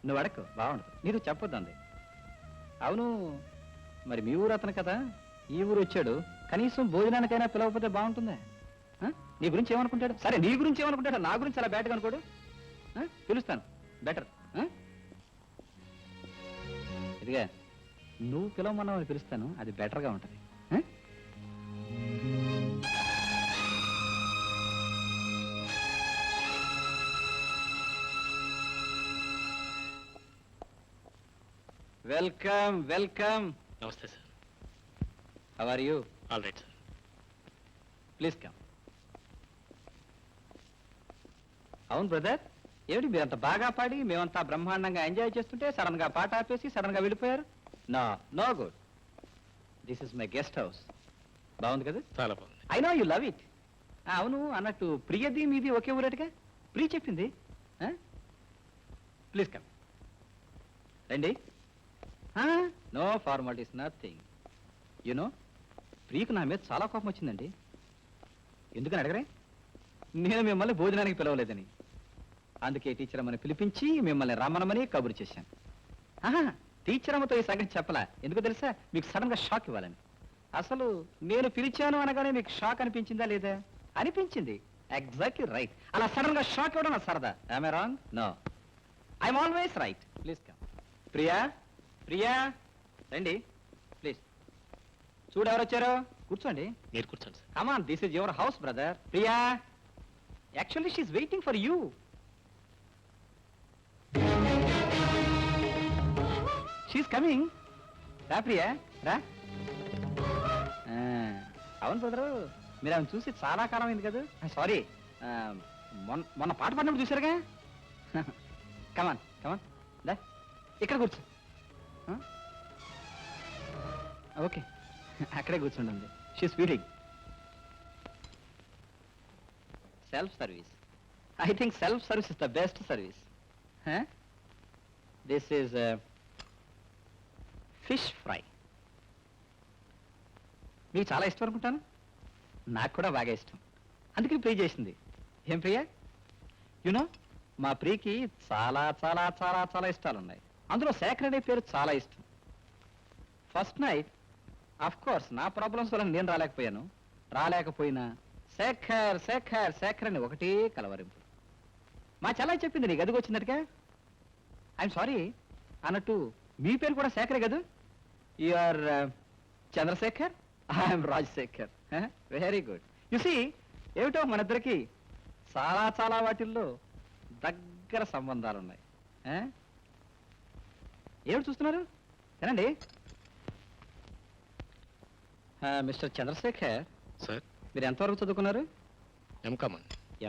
నువ్వు అడక్కు, బాగుండదు, నీకు చెప్పొద్దు అంది. అవును, మరి మీ ఊరు అతను కదా, ఈ ఊరు వచ్చాడు, కనీసం భోజనానికైనా పిలవకపోతే బాగుంటుందా? నీ గురించి ఏమనుకుంటాడు? సరే, నీ గురించి ఏమనుకుంటాడు, నా గురించి అలా బ్యాడ్గా అనుకోడు. పిలుస్తాను, బెటర్. ఇదిగా నువ్వు పిలవమన్నావు, పిలుస్తాను, అది బెటర్గా ఉంటుంది. Welcome welcome. నమస్తే sir. How are you? All right sir. Please come. అవును బ్రదర్, ఏమిటి మీరంత బాగా పాడి మేమంతా బ్రహ్మాండంగా ఎంజాయ్ చేస్తుంటే సడన్ గా పాట ఆపేసి సడన్ గా వెళ్ళిపోయారు? No good. This is my guest house. బాగుంది కదా? చాలా బాగుంది. I know you love it. అవును, అన్నట్టు ప్రియది మీది ఒకే ఊరేటుగా? ప్రియ చెప్పింది. Please come. రండి. No formalities, nothing. యునో, ప్రియకు నా మీద చాలా కోపం వచ్చిందండి. ఎందుకని అడగరే? నేను మిమ్మల్ని భోజనానికి పిలవలేదని. అందుకే టీచర్ అమ్మని పిలిపించి మిమ్మల్ని రమ్మనమని కబురు చేశాను. టీచర్ అమ్మతో ఈ సంగతి చెప్పలా. ఎందుకు తెలుసా? మీకు సడన్ గా షాక్ ఇవ్వాలని. అసలు నేను పిలిచాను అనగానే మీకు షాక్ అనిపించిందా లేదా? అనిపించింది. Exactly right. అలా సడన్ గా షాక్ ఇవ్వడం నా సరదా. Am I wrong? No. I'm always right. Please come. Priya, Priya, రండి ప్లీజ్. చూడు ఎవరు వచ్చారో. కూర్చోండి. మీరు కూర్చోండి sir. Come on, this is your house, brother. Priya, actually she's waiting for you. She's coming. రా ప్రియా, రా. అవును బ్రదరు, మీరు ఆమె చూసి చాలా కాలం అయింది కదా. సారీ, మొన్న పాట పాడినప్పుడు చూసారుగా. కమాన్ కమాన్, దా ఇక్కడ కూర్చో. ఓకే, అక్కడే కూర్చుంటుంది. She's feeling. Self service. I think self service is the best service. This is fish fry. మీకు చాలా ఇష్టం అనుకుంటాను. నాకు కూడా బాగా ఇష్టం. అందుకే ప్రే చేసింది. ఏం ప్రియా? యునో మా ప్రియకి చాలా చాలా చాలా చాలా ఇష్టాలు ఉన్నాయి. అందులో శేఖర్ అనే పేరు చాలా ఇష్టం. ఫస్ట్ నైట్ ఆఫ్ కోర్స్ నా ప్రాబ్లమ్స్ వల్ల నేను రాలేకపోయినా శేఖర్ శేఖర్ శేఖర్ అని ఒకటే కలవరింపు. మా చెల్లాయి చెప్పింది నీకు గదికి వచ్చినట్టుగా. ఐఎమ్ సారీ అన్నట్టు మీ పేరు కూడా శేఖరే కదా? You are Chandrashekhar, I am Rajashekhar. Very good. You see ఏమిటో మన ఇద్దరికి చాలా చాలా వాటిల్లో దగ్గర సంబంధాలు ఉన్నాయి. ఏమిటి చూస్తున్నారు? ఏనండి మిస్టర్ చంద్రశేఖర్ సార్, మీరు ఎంతవరకు చదువుకున్నారు? ఎంకామ్.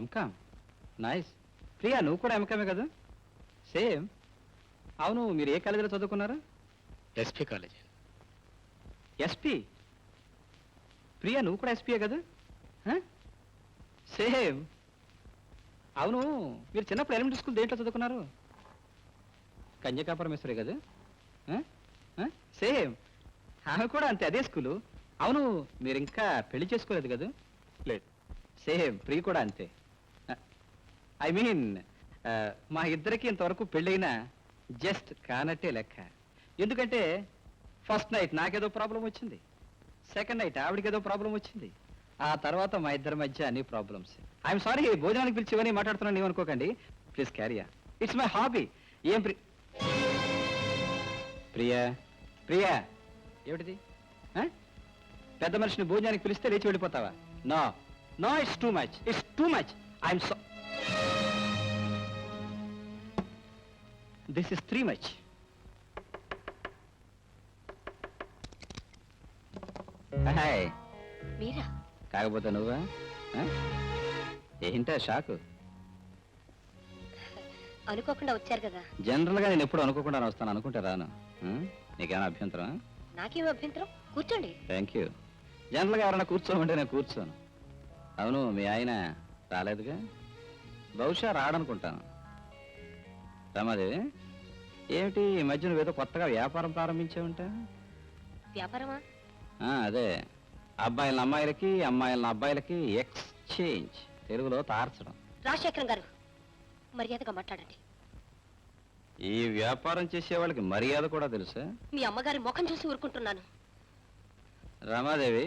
MCom, nice. ప్రియా నువ్వు కూడా ఎంకామే కదా? సేమ్. అవును, మీరు ఏ కాలేజీలో చదువుకున్నారు? SP college. ఎస్పీ? ప్రియా నువ్వు కూడా ఎస్పీయే కదా? సేమ్. అవును, మీరు చిన్నప్పుడు ఎలిమెంటరీ స్కూల్ దేంట్లో చదువుకున్నారు? కన్యకాపురమేశ్వరే కదా? సేమ్. ఆమె కూడా అంతే, అదే స్కూలు. అవును, మీరు ఇంకా పెళ్లి చేసుకోలేదు కదా? లేదు. సేమ్. ప్రియ కూడా అంతే. ఐ మీన్ మా ఇద్దరికి ఇంతవరకు పెళ్ళైనా జస్ట్ కానట్టే లెక్క. ఎందుకంటే ఫస్ట్ నైట్ నాకేదో ప్రాబ్లం వచ్చింది, సెకండ్ నైట్ ఆవిడకి ఏదో ప్రాబ్లం వచ్చింది, ఆ తర్వాత మా ఇద్దరి మధ్య అన్ని ప్రాబ్లమ్స్. ఐఎమ్ సారీ, భోజనానికి పిలిచి ఇవన్నీ మాట్లాడుతున్నాను ఏమనుకోకండి. ప్లీజ్ క్యారియా, ఇట్స్ మై హాబీ. ఏం ప్రియా? ప్రియా ఏమిటిది? పెద్ద మనిషిని భోజనానికి పిలిస్తే లేచి వెళ్ళిపోతావా? No no, it's too much, it's too much. I'm so this is three much. Hi. మీరా? కాకపోతే నువ్వా? ఏంటా షాకు? అనుకోకుండా వచ్చారు కదా. జనరల్ గా నేను ఎప్పుడు అనుకోకుండా వస్తాను, అనుకుంటే రాను. నీకేమైనా అభ్యంతరం? నాకేం అభ్యంతరం, కూర్చోండి. Thank you. జనరల్ గా ఎవరైనా కూర్చోమంటే నేను కూర్చోను. అవును, మీ ఆయన రాలేదుగా? బహుశా రాడనుకుంటాను. రమాదేవి, ఏమిటి ఈ మధ్య నువ్వేదో కొత్తగా వ్యాపారం ప్రారంభించావుంటా? వ్యాపారమా? అదే, అబ్బాయిల అమ్మాయిలకి, అమ్మాయిల అబ్బాయిలకి ఎక్స్చేంజ్, తెలుగులో తార్చడం. రాజశేఖరం గారు, మర్యాదగా మాట్లాడండి. ఈ వ్యాపారం చేసే వాళ్ళకి మర్యాద కూడా తెలుసా? మీ అమ్మగారి ముఖం చూసి ఊరుకుంటున్నాను. రమాదేవి,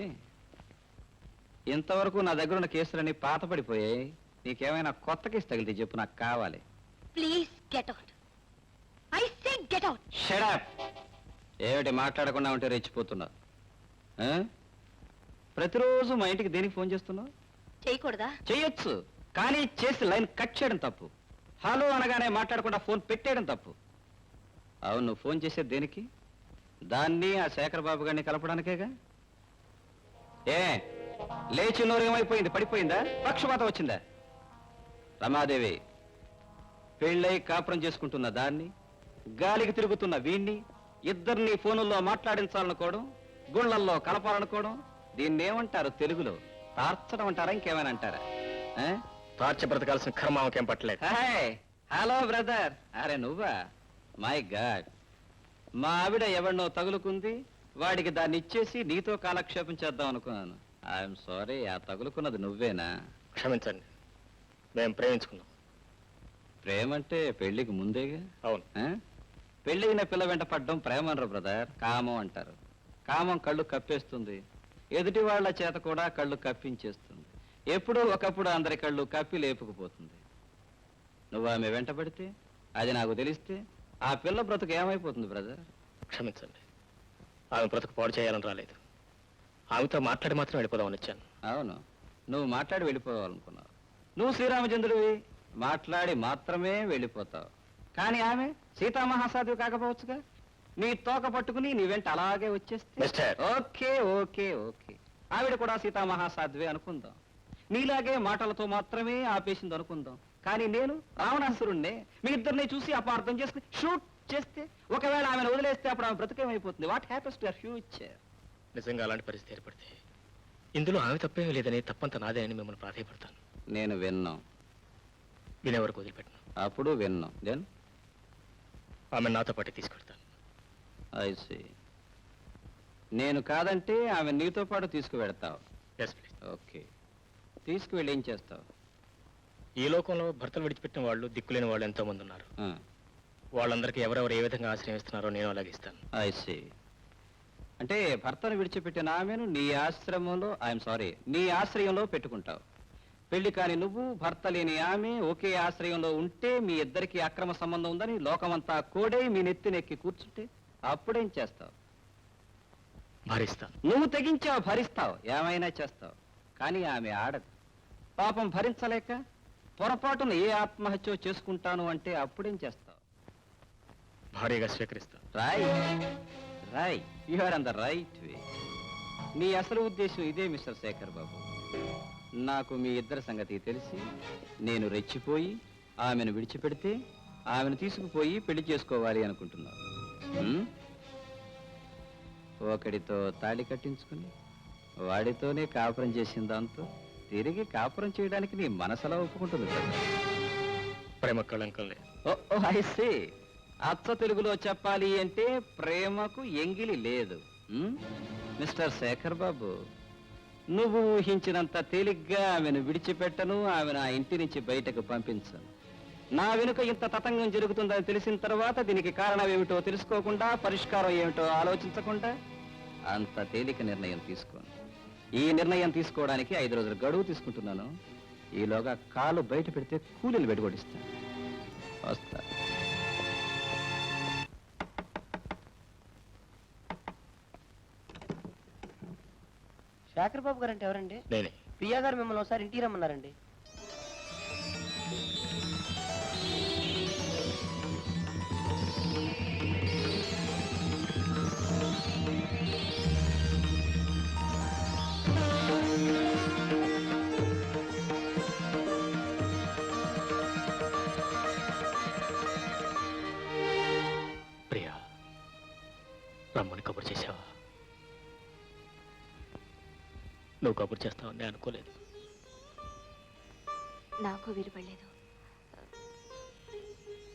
ఇంతవరకు నా దగ్గర ఉన్న కేసులన్నీ పాత పడిపోయాయి. నీకేమైనా కొత్త కేసు తగిలితే చెప్పు, నాకు కావాలి. Please get out. I say get out. Shut up. ఏమిటి మాట్లాడకుండా ఉంటే రెచ్చిపోతున్నావు? ప్రతిరోజు మా ఇంటికి దేనికి ఫోన్ చేస్తున్నావు? చేయకూడదా? చేయొచ్చు, కానీ చేసి లైన్ కట్ చేయడం తప్పు. హలో అనగానే మాట్లాడకుండా ఫోన్ పెట్టేయడం తప్పు. అవును, నువ్వు ఫోన్ చేసేది దేనికి? దాన్ని ఆ శేఖర్ బాబు గారిని కలపడానికేగా. ఏ లేచి నోరు ఏమైపోయింది? పడిపోయిందా? పక్షపాతం వచ్చిందా? రమాదేవి, పెళ్ళై కాపురం చేసుకుంటున్న దాన్ని, గాలికి తిరుగుతున్న వీణ్ణి, ఇద్దరిని ఫోనుల్లో మాట్లాడించాలనుకోవడం, గుళ్ళల్లో కలపాలనుకోవడం, దీన్ని ఏమంటారు తెలుగులో? తార్చడం అంటారా, ఇంకేమైనా అంటారా? తార్చి బ్రతకాల్సిన కర్మ ఆమెకేం పట్టలేదు. Hello brother. అరే నువ్వా? మై గాడ్, మా ఆవిడ ఎవరినో తగులుకుంది, వాడికి దాన్ని ఇచ్చేసి నీతో కాలక్షేపం చేద్దాం అనుకున్నాను. ఐఎమ్ సారీ, ఆ తగులుకున్నది నువ్వేనా? క్షమించండి, మేము ప్రేమించుకున్నాం. ప్రేమంటే పెళ్లికి ముందేగా? అవును. పెళ్ళైన పిల్ల వెంట పడ్డం ప్రేమ అనరు బ్రదర్, కామం అంటారు. కామం కళ్ళు కప్పేస్తుంది, ఎదుటి వాళ్ళ చేత కూడా కళ్ళు కప్పించేస్తుంది. ఎప్పుడూ ఒకప్పుడు అందరి కళ్ళు కప్పి లేపుకుపోతుంది. నువ్వు ఆమె వెంట పడితే, అది నాకు తెలిస్తే, ఆ పిల్ల బ్రతుకు ఏమైపోతుంది బ్రదర్? క్షమించండి, ఆమె బ్రతుకు పాడు చేయాలని రాలేదు. ఆమెతో మాట్లాడి మాత్రం వెళ్ళిపోదామని వచ్చాను. అవును, నువ్వు మాట్లాడి వెళ్ళిపోవాలనుకున్నావు. నువ్వు శ్రీరామచంద్రుడివి, మాట్లాడి మాత్రమే వెళ్ళిపోతావు. కానీ ఆమె సీతామహాసాధ్వి కాకపోవచ్చుగా? నీ తోక పట్టుకుని నీ వెంట అలాగే వచ్చేస్తే? మిస్టర్. ఓకే ఓకే ఓకే, ఆవిడ కూడా సీతామహాసాధ్వి అనుకుందాం. నీలాగే మాటలతో మాత్రమే ఆపేసింది అనుకుందాం. కానీ నేను రావణాసురుణ్ణే, మీ ఇద్దరిని చూసి అపార్థం చేసుకుని షూట్ చేస్తే, ఒకవేళ ఆమెను వదిలేస్తే అప్పుడు ఆమె బ్రతుకేమైపోతుంది? What happens to your future? నిజంగా అలాంటి పరిస్థితి ఏర్పడితే ఇందులో ఆమె తప్పేమీ లేదని, తప్పంత నాదే అని మిమ్మల్ని ప్రాధాయపడతాను. నేను విన్నాం, వినే వరకు వదిలిపెట్టను. అప్పుడు విన్నాం. దెన్ ఆమె నాతో పాటు తీసుకెళ్తాను. I see. నేను కాదంటే ఆమె నీతో పాటు తీసుకువెడతావు. Yes please. ఓకే. తీసుకువెళ్ళి ఏం చేస్తావు? ఈ లోకంలో భర్తలు విడిచిపెట్టిన వాళ్ళు దిక్కులేని వాళ్ళు ఎంతో మంది ఉన్నారు. వాళ్ళందరికీ ఎవరెవరు ఏ విధంగా ఆశ్రయం ఇస్తున్నారో నేను అలాగే ఇస్తాను. I see. అంటే భర్తను విడిచిపెట్టిన ఆమెను నీ ఆశ్రమంలో నీ ఆశ్రయంలో పెట్టుకుంటావు. పెళ్లి కాని నువ్వు, భర్త లేని ఆమె ఒకే ఆశ్రయంలో ఉంటే మీ ఇద్దరికి అక్రమ సంబంధం ఉందని లోకమంతా కోడై మీ నెత్తినెక్కి కూర్చుంటే అప్పుడేం చేస్తావు? భరిస్తాను. నువ్వు తెగించావు, భరిస్తావు, ఏమైనా చేస్తావు. కానీ ఆమె ఆడదు. పాపం భరించలేక పొరపాటున ఏ ఆత్మహత్య చేసుకుంటాను అంటే అప్పుడేం చేస్తావు? భారీగా స్వీకరిస్తాను. Right, you are on the right way. నీ అసలు ఉద్దేశం ఇదే మిస్టర్ శేఖర్ బాబు. నాకు మీ ఇద్దరి సంగతి తెలిసి నేను రెచ్చిపోయి ఆమెను విడిచిపెడితే ఆమెను తీసుకుపోయి పెళ్లి చేసుకోవాలి అనుకుంటున్నావు. ఒకడితో తాళి కట్టించుకుని వాడితోనే కాపురం చేసిన దాంతో తిరిగి కాపురం చేయడానికి నీ మనసులో ఒప్పుకుంటుంది కదా. ప్రేమ కళంకం లేదు. ఓ ఐ సీ. అచ్చ తెలుగులో చెప్పాలి అంటే ప్రేమకు ఎంగిలి లేదు. మిస్టర్ శేఖర్ బాబు, నువ్వు ఊహించినంత తేలిగ్గా ఆమెను విడిచిపెట్టను, ఆమెను ఆ ఇంటి నుంచి బయటకు పంపించను. నా వెనుక ఇంత తతంగం జరుగుతుందని తెలిసిన తర్వాత దీనికి కారణం ఏమిటో తెలుసుకోకుండా, పరిష్కారం ఏమిటో ఆలోచించకుండా అంత తేలిక నిర్ణయం తీసుకోను. ఈ నిర్ణయం తీసుకోవడానికి 5 రోజుల గడువు తీసుకుంటున్నాను. ఈలోగా కాలు బయట పెడితే కూలీలు వెడిగొడిస్తాను. వస్తా. శేఖర్ బాబు గారు అంటే ఎవరండి? నేనే. ప్రియా గారు మిమ్మల్ని ఒకసారి ఇంటికి రమ్మన్నారండి. ప్రియా, రమ్మని కబురు చేశావా? నువ్వు కబురు చేస్తావని అనుకోలేదు. నాకు వీలుపడలేదు.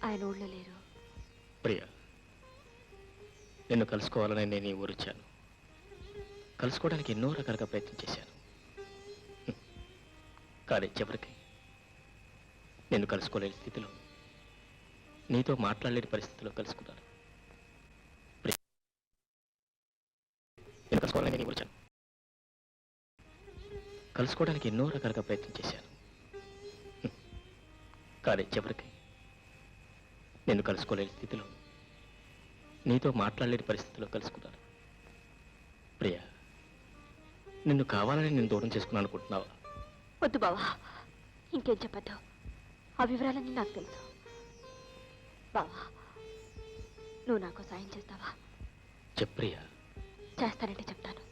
ఆయన ఊళ్ళో లేరు. ప్రియా, నిన్ను కలుసుకోవాలని నేను ఈ ఊరు వచ్చాను. కలుసుకోవడానికి ఎన్నో రకాలుగా ప్రయత్నం చేశాను. కానీ చివరికి నిన్ను కలుసుకోలేని స్థితిలో, నీతో మాట్లాడలేని పరిస్థితిలో కలుసుకున్నాను. ప్రియా, నిన్ను కలుసుకోవాలని నేను ఈ ఊరు వచ్చాను. కలుసుకోవడానికి ఎన్నో రకాలుగా ప్రయత్నం చేశాను. కానీ చివరికి నిన్ను కలుసుకోలేని స్థితిలో, నీతో మాట్లాడలేని పరిస్థితిలో కలుసుకున్నాను. ప్రియా, నిన్ను కావాలని నేను దూరం చేసుకున్నాను అనుకుంటున్నావా? వద్దు బావా, ఇంకేం చెప్పద్దు. ఆ వివరాలన్నీ నాకు తెలుసు. బావా, నువ్వు నాకు సాయం చేస్తావా? చెప్ప్రియా. చేస్తానంటే చెప్తాను.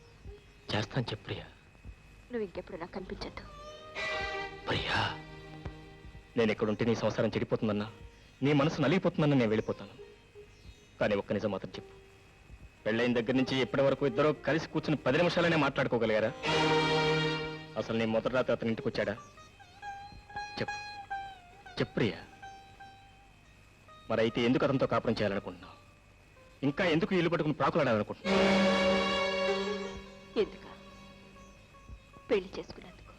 చేస్తాను చెప్ప్రియా. నువ్వు ఇంకెప్పుడు నాకు కనిపించద్దు. ప్రియా, నేను ఎక్కడుంటే నీ సంసారం చెడిపోతుందన్నా, నీ మనసు నలిగిపోతుందన్నా నేను వెళ్ళిపోతాను. కానీ ఒక్క నిజం మాత్రం చెప్పు, పెళ్ళైన దగ్గర నుంచి ఇప్పటి వరకు ఇద్దరు కలిసి కూర్చుని 10 నిమిషాలనే మాట్లాడుకోగలిగారా? అసలు నీ మొదటి రాత్రి అతని ఇంటికి వచ్చాడా? చెప్పు చెప్పు ప్రియా. మరైతే ఎందుకు అతనితో కాపురం చేయాలనుకుంటున్నావు? ఇంకా ఎందుకు ఇల్లు పట్టుకుని ప్రాకులాడాలనుకుంటున్నావు? ఎందుక? పెళ్లి చేసుకున్నందుకు.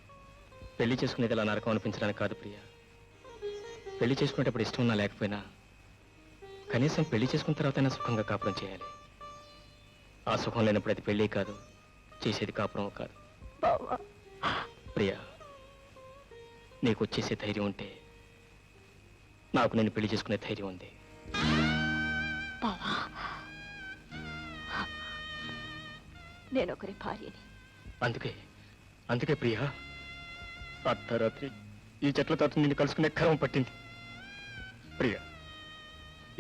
పెళ్లి చేసుకునేది ఇలా నరకం అనిపించడానికి కాదు ప్రియా. పెళ్లి చేసుకునేటప్పుడు ఇష్టం ఉన్నా లేకపోయినా కనీసం పెళ్లి చేసుకున్న తర్వాతైనా సుఖంగా కాపురం చేయాలి. ఆ సుఖం లేనప్పుడు అది పెళ్లి కాదు, చేసేది కాపురం కాదు. ప్రియా, నీకు వచ్చేసే ధైర్యం ఉంటే నాకు నేను పెళ్లి చేసుకునే ధైర్యం ఉంది. నేను ఒకరి భార్యని. అందుకే ప్రియా, అర్ధరాత్రి ఈ చెట్ల తాత నిన్ను కలుసుకునే కరం పట్టింది. ప్రియా,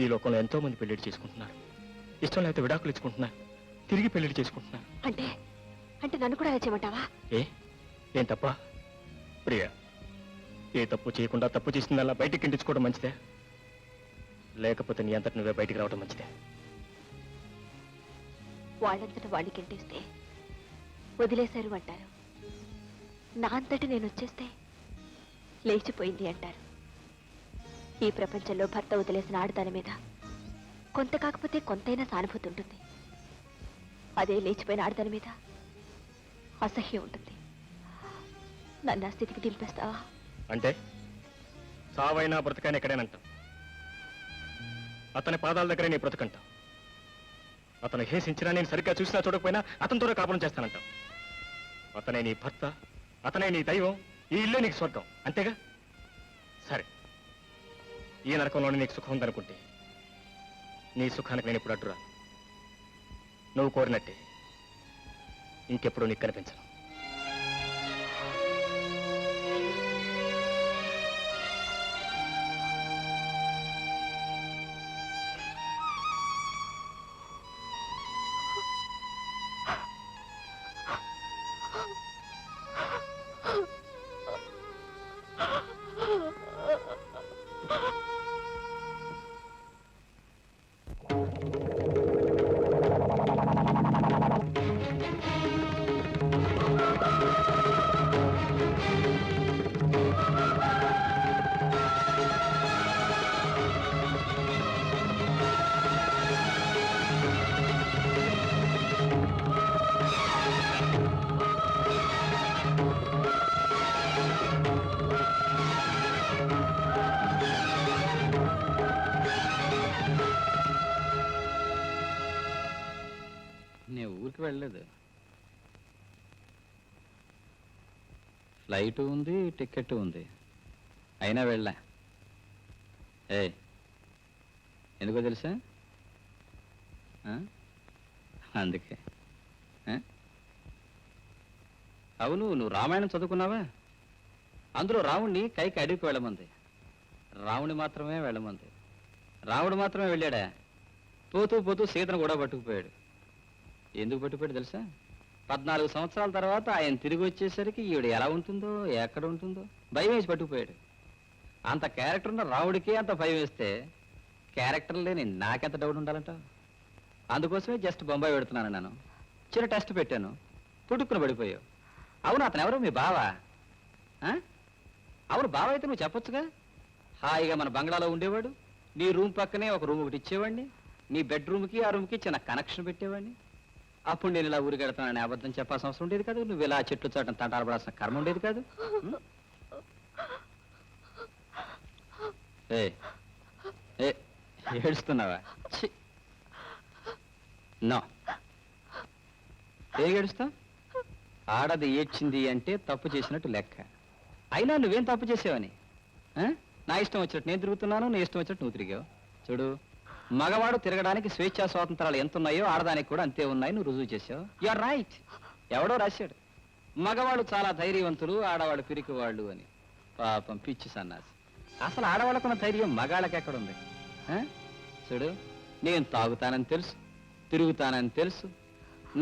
ఈ లోకంలో ఎంతో మంది పెళ్లిళ్ళు చేసుకుంటున్నారు. ఇష్టం లేకపోతే విడాకులు ఇచ్చుకుంటున్నారు, తిరిగి పెళ్లిళ్ళు చేసుకుంటున్నారు. అంటే నన్ను కూడా అలా చేయమంటావా? ఏం తప్ప? ప్రియా, ఏ తప్పు చేయకుండా తప్పు చేసింది అలా బయటికి ఇంటించుకోవడం మంచిదే, లేకపోతే నీ అంతటి నువ్వే బయటికి రావడం మంచిదే. వాళ్ళంతటా వాళ్ళకి ఇంటిస్తే వదిలేశారు అంటారు. నా అంతటి నేను వచ్చేస్తే లేచిపోయింది అంటారు. ఈ ప్రపంచంలో భర్త వదిలేసిన ఆడదాని మీద కొంత కాకపోతే కొంతైనా సానుభూతి ఉంటుంది. అదే లేచిపోయిన ఆడదాని మీద అసహ్యం ఉంటుంది. నన్ను ఆ స్థితికి దింపేస్తావా? అంటే సావైనా బ్రతకైనా ఎక్కడేనంటాం. అతని పాదాల దగ్గరే నీ బ్రతకంటాం. అతను హేసించినా నేను సరిగ్గా చూసినా చూడకపోయినా అతనితోనే కాపురం చేస్తానంటాం. అతనే నీ భర్త, అతనే నీ దైవం, ఈ ఇల్లే నీకు స్వర్గం, అంతేగా? సరే, ఈ నరకంలోనే నీకు సుఖం ఉందనుకుంటే నీ సుఖానికి నేను ఇప్పుడు అడ్డురా. నువ్వు కోరినట్టే ఇంకెప్పుడు నీకు కనిపించను. నేను ఊరికి వెళ్ళలేదు. ఫ్లైట్ ఉంది, టికెట్ ఉంది, అయినా వెళ్ళా. ఎందుకో తెలుసా? అందుకే. అవును, నువ్వు రామాయణం చదువుకున్నావా? అందులో రావుణ్ణి కైకి అడవికి వెళ్ళమంది, రావుణ్ణి మాత్రమే వెళ్ళమంది. రావుడు మాత్రమే వెళ్ళాడా? పోతూ పోతూ సీతను కూడా పట్టుకుపోయాడు. ఎందుకు పట్టుకుపోయాడు తెలుసా? 14 సంవత్సరాల తర్వాత ఆయన తిరిగి వచ్చేసరికి ఈవిడ ఎలా ఉంటుందో, ఎక్కడ ఉంటుందో భయం వేసి పట్టుకుపోయాడు. అంత క్యారెక్టర్ ఉన్న రావుడికి అంత భయం వేస్తే క్యారెక్టర్ లేని నాకెంత డౌట్ ఉండాలంట? అందుకోసమే జస్ట్ బొంబాయి పెడుతున్నాను. నేను చిన్న టెస్ట్ పెట్టాను, పుట్టుకుని పడిపోయావు. అవును, అతను ఎవరు? మీ బావా? అవును, బావ అయితే నువ్వు చెప్పొచ్చుగా. హాయిగా మన బంగ్లాలో ఉండేవాడు, నీ రూమ్ పక్కనే ఒక రూమ్ ఒకటి ఇచ్చేవాడిని, నీ బెడ్రూమ్కి ఆ రూమ్కి చిన్న కనెక్షన్ పెట్టేవాడిని. అప్పుడు నేను ఇలా ఊరికి వెళ్తానని అబద్ధం చెప్పాల్సిన అవసరం ఉండేది కాదు. నువ్వు ఇలా చెట్లు చాటం తంటాడబడాల్సిన కర్మ ఉండేది కాదు. ఏడుస్తున్నావా? నో, ఏడుస్తావు? ఆడది ఏడ్చింది అంటే తప్పు చేసినట్టు లెక్క. అయినా నువ్వేం తప్పు చేసావని? నా ఇష్టం వచ్చినట్టు నేను తిరుగుతున్నాను, నీ ఇష్టం వచ్చినట్టు నువ్వు తిరిగావు. చూడు, మగవాడు తిరగడానికి స్వేచ్ఛా స్వాతంత్రాలు ఎంత ఉన్నాయో ఆడదానికి కూడా అంతే ఉన్నాయి. నువ్వు రుజువు చేసావు. You are right. ఎవడో రాశాడు, మగవాడు చాలా ధైర్యవంతులు, ఆడవాడు పిరికి వాళ్ళు అని. పాపం పిచ్చి సన్నాసి. అసలు ఆడవాళ్ళకున్న ధైర్యం మగాళ్ళకి ఎక్కడుంది? చూడు, నేను తాగుతానని తెలుసు, తిరుగుతానని తెలుసు.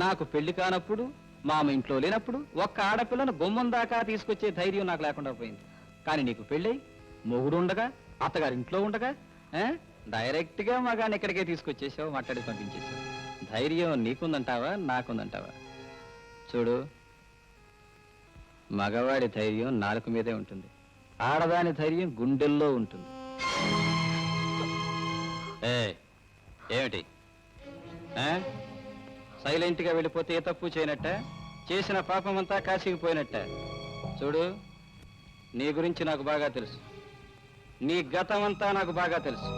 నాకు పెళ్లి కానప్పుడు, మామ ఇంట్లో లేనప్పుడు ఒక్క ఆడపిల్లను గుమ్మం దాకా తీసుకొచ్చే ధైర్యం నాకు లేకుండా పోయింది. కానీ నీకు పెళ్ళై మొగుడు ఉండగా, అత్తగారి ఇంట్లో ఉండగా డైరెక్ట్ గా మగాన్ని ఇక్కడికే తీసుకొచ్చేసావు, మాట్లాడి పంపించేసావు. ధైర్యం నీకుందంటావా, నాకుందంటావా? చూడు, మగవాడి ధైర్యం నాలుక మీదే ఉంటుంది, ఆడదాని ధైర్యం గుండెల్లో ఉంటుంది. ఏమిటి సైలెంట్ గా వెళ్ళిపోతే ఏ తప్పు చేయనట్ట? చేసిన పాపం అంతా కాశీకి పోయినట్ట. చూడు, నీ గురించి నాకు బాగా తెలుసు, నీ గతం అంతా నాకు బాగా తెలుసు.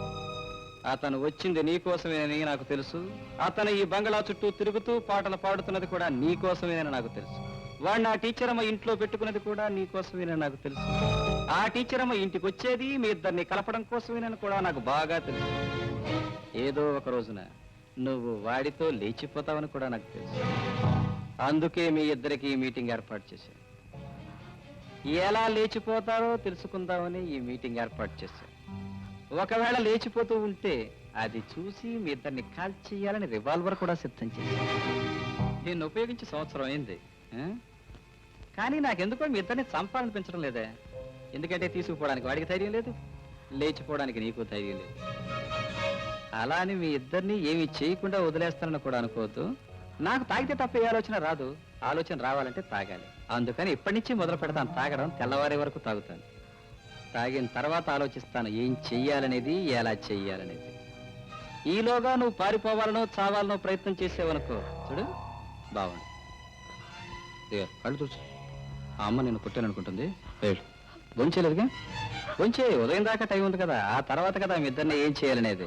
అతను వచ్చింది నీకోసమేనని నాకు తెలుసు. అతను ఈ బంగ్లా చుట్టూ తిరుగుతూ పాటలు పాడుతున్నది కూడా నీకోసమేనని నాకు తెలుసు. వాడిని ఆ టీచర్ అమ్మ ఇంట్లో పెట్టుకున్నది కూడా నీకోసమేనని నాకు తెలుసు. ఆ టీచర్ అమ్మ ఇంటికి వచ్చేది మీ ఇద్దరిని కలపడం కోసమేనని కూడా నాకు బాగా తెలుసు. ఏదో ఒక రోజున నువ్వు వాడితో లేచిపోతావని కూడా నాకు తెలుసు. అందుకే మీ ఇద్దరికి మీటింగ్ ఏర్పాటు చేశాను. ఎలా లేచిపోతారో తెలుసుకుందామని ఈ మీటింగ్ ఏర్పాటు చేశాను. ఒకవేళ లేచిపోతూ ఉంటే అది చూసి మీ ఇద్దరిని కాల్ చేయాలని రివాల్వర్ కూడా సిద్ధం చేశాను. దీన్ని ఉపయోగించి సంవత్సరం అయింది, కానీ నాకెందుకో మీ ఇద్దరిని చంపాలనిపించడం లేదే. ఎందుకంటే తీసుకుపోవడానికి వాడికి ధైర్యం లేదు, లేచిపోవడానికి నీకు ధైర్యం లేదు. అలా అని మీ ఇద్దరిని ఏమి చేయకుండా వదిలేస్తానని కూడా అనుకోవద్దు. నాకు తాగితే తప్ప ఏ ఆలోచన రాదు. ఆలోచన రావాలంటే తాగాలి. అందుకని ఇప్పటి నుంచి మొదలు పెడతాను తాగడం. తెల్లవారే వరకు తాగుతాను. తాగిన తర్వాత ఆలోచిస్తాను ఏం చెయ్యాలనేది, ఎలా చెయ్యాలనేది. ఈలోగా నువ్వు పారిపోవాలనో చావాలనో ప్రయత్నం చేసేవనుకో, చూడు బాగుంది. కళ్ళు చూసు. ఆ అమ్మ నేను కొట్టాననుకుంటుంది. వెళ్ళు. భోంచేయలేదుగా? భోంచే, ఉదయం దాకా టైం ఉంది కదా, ఆ తర్వాత కదా మీ ఇద్దరిని ఏం చేయాలనేది.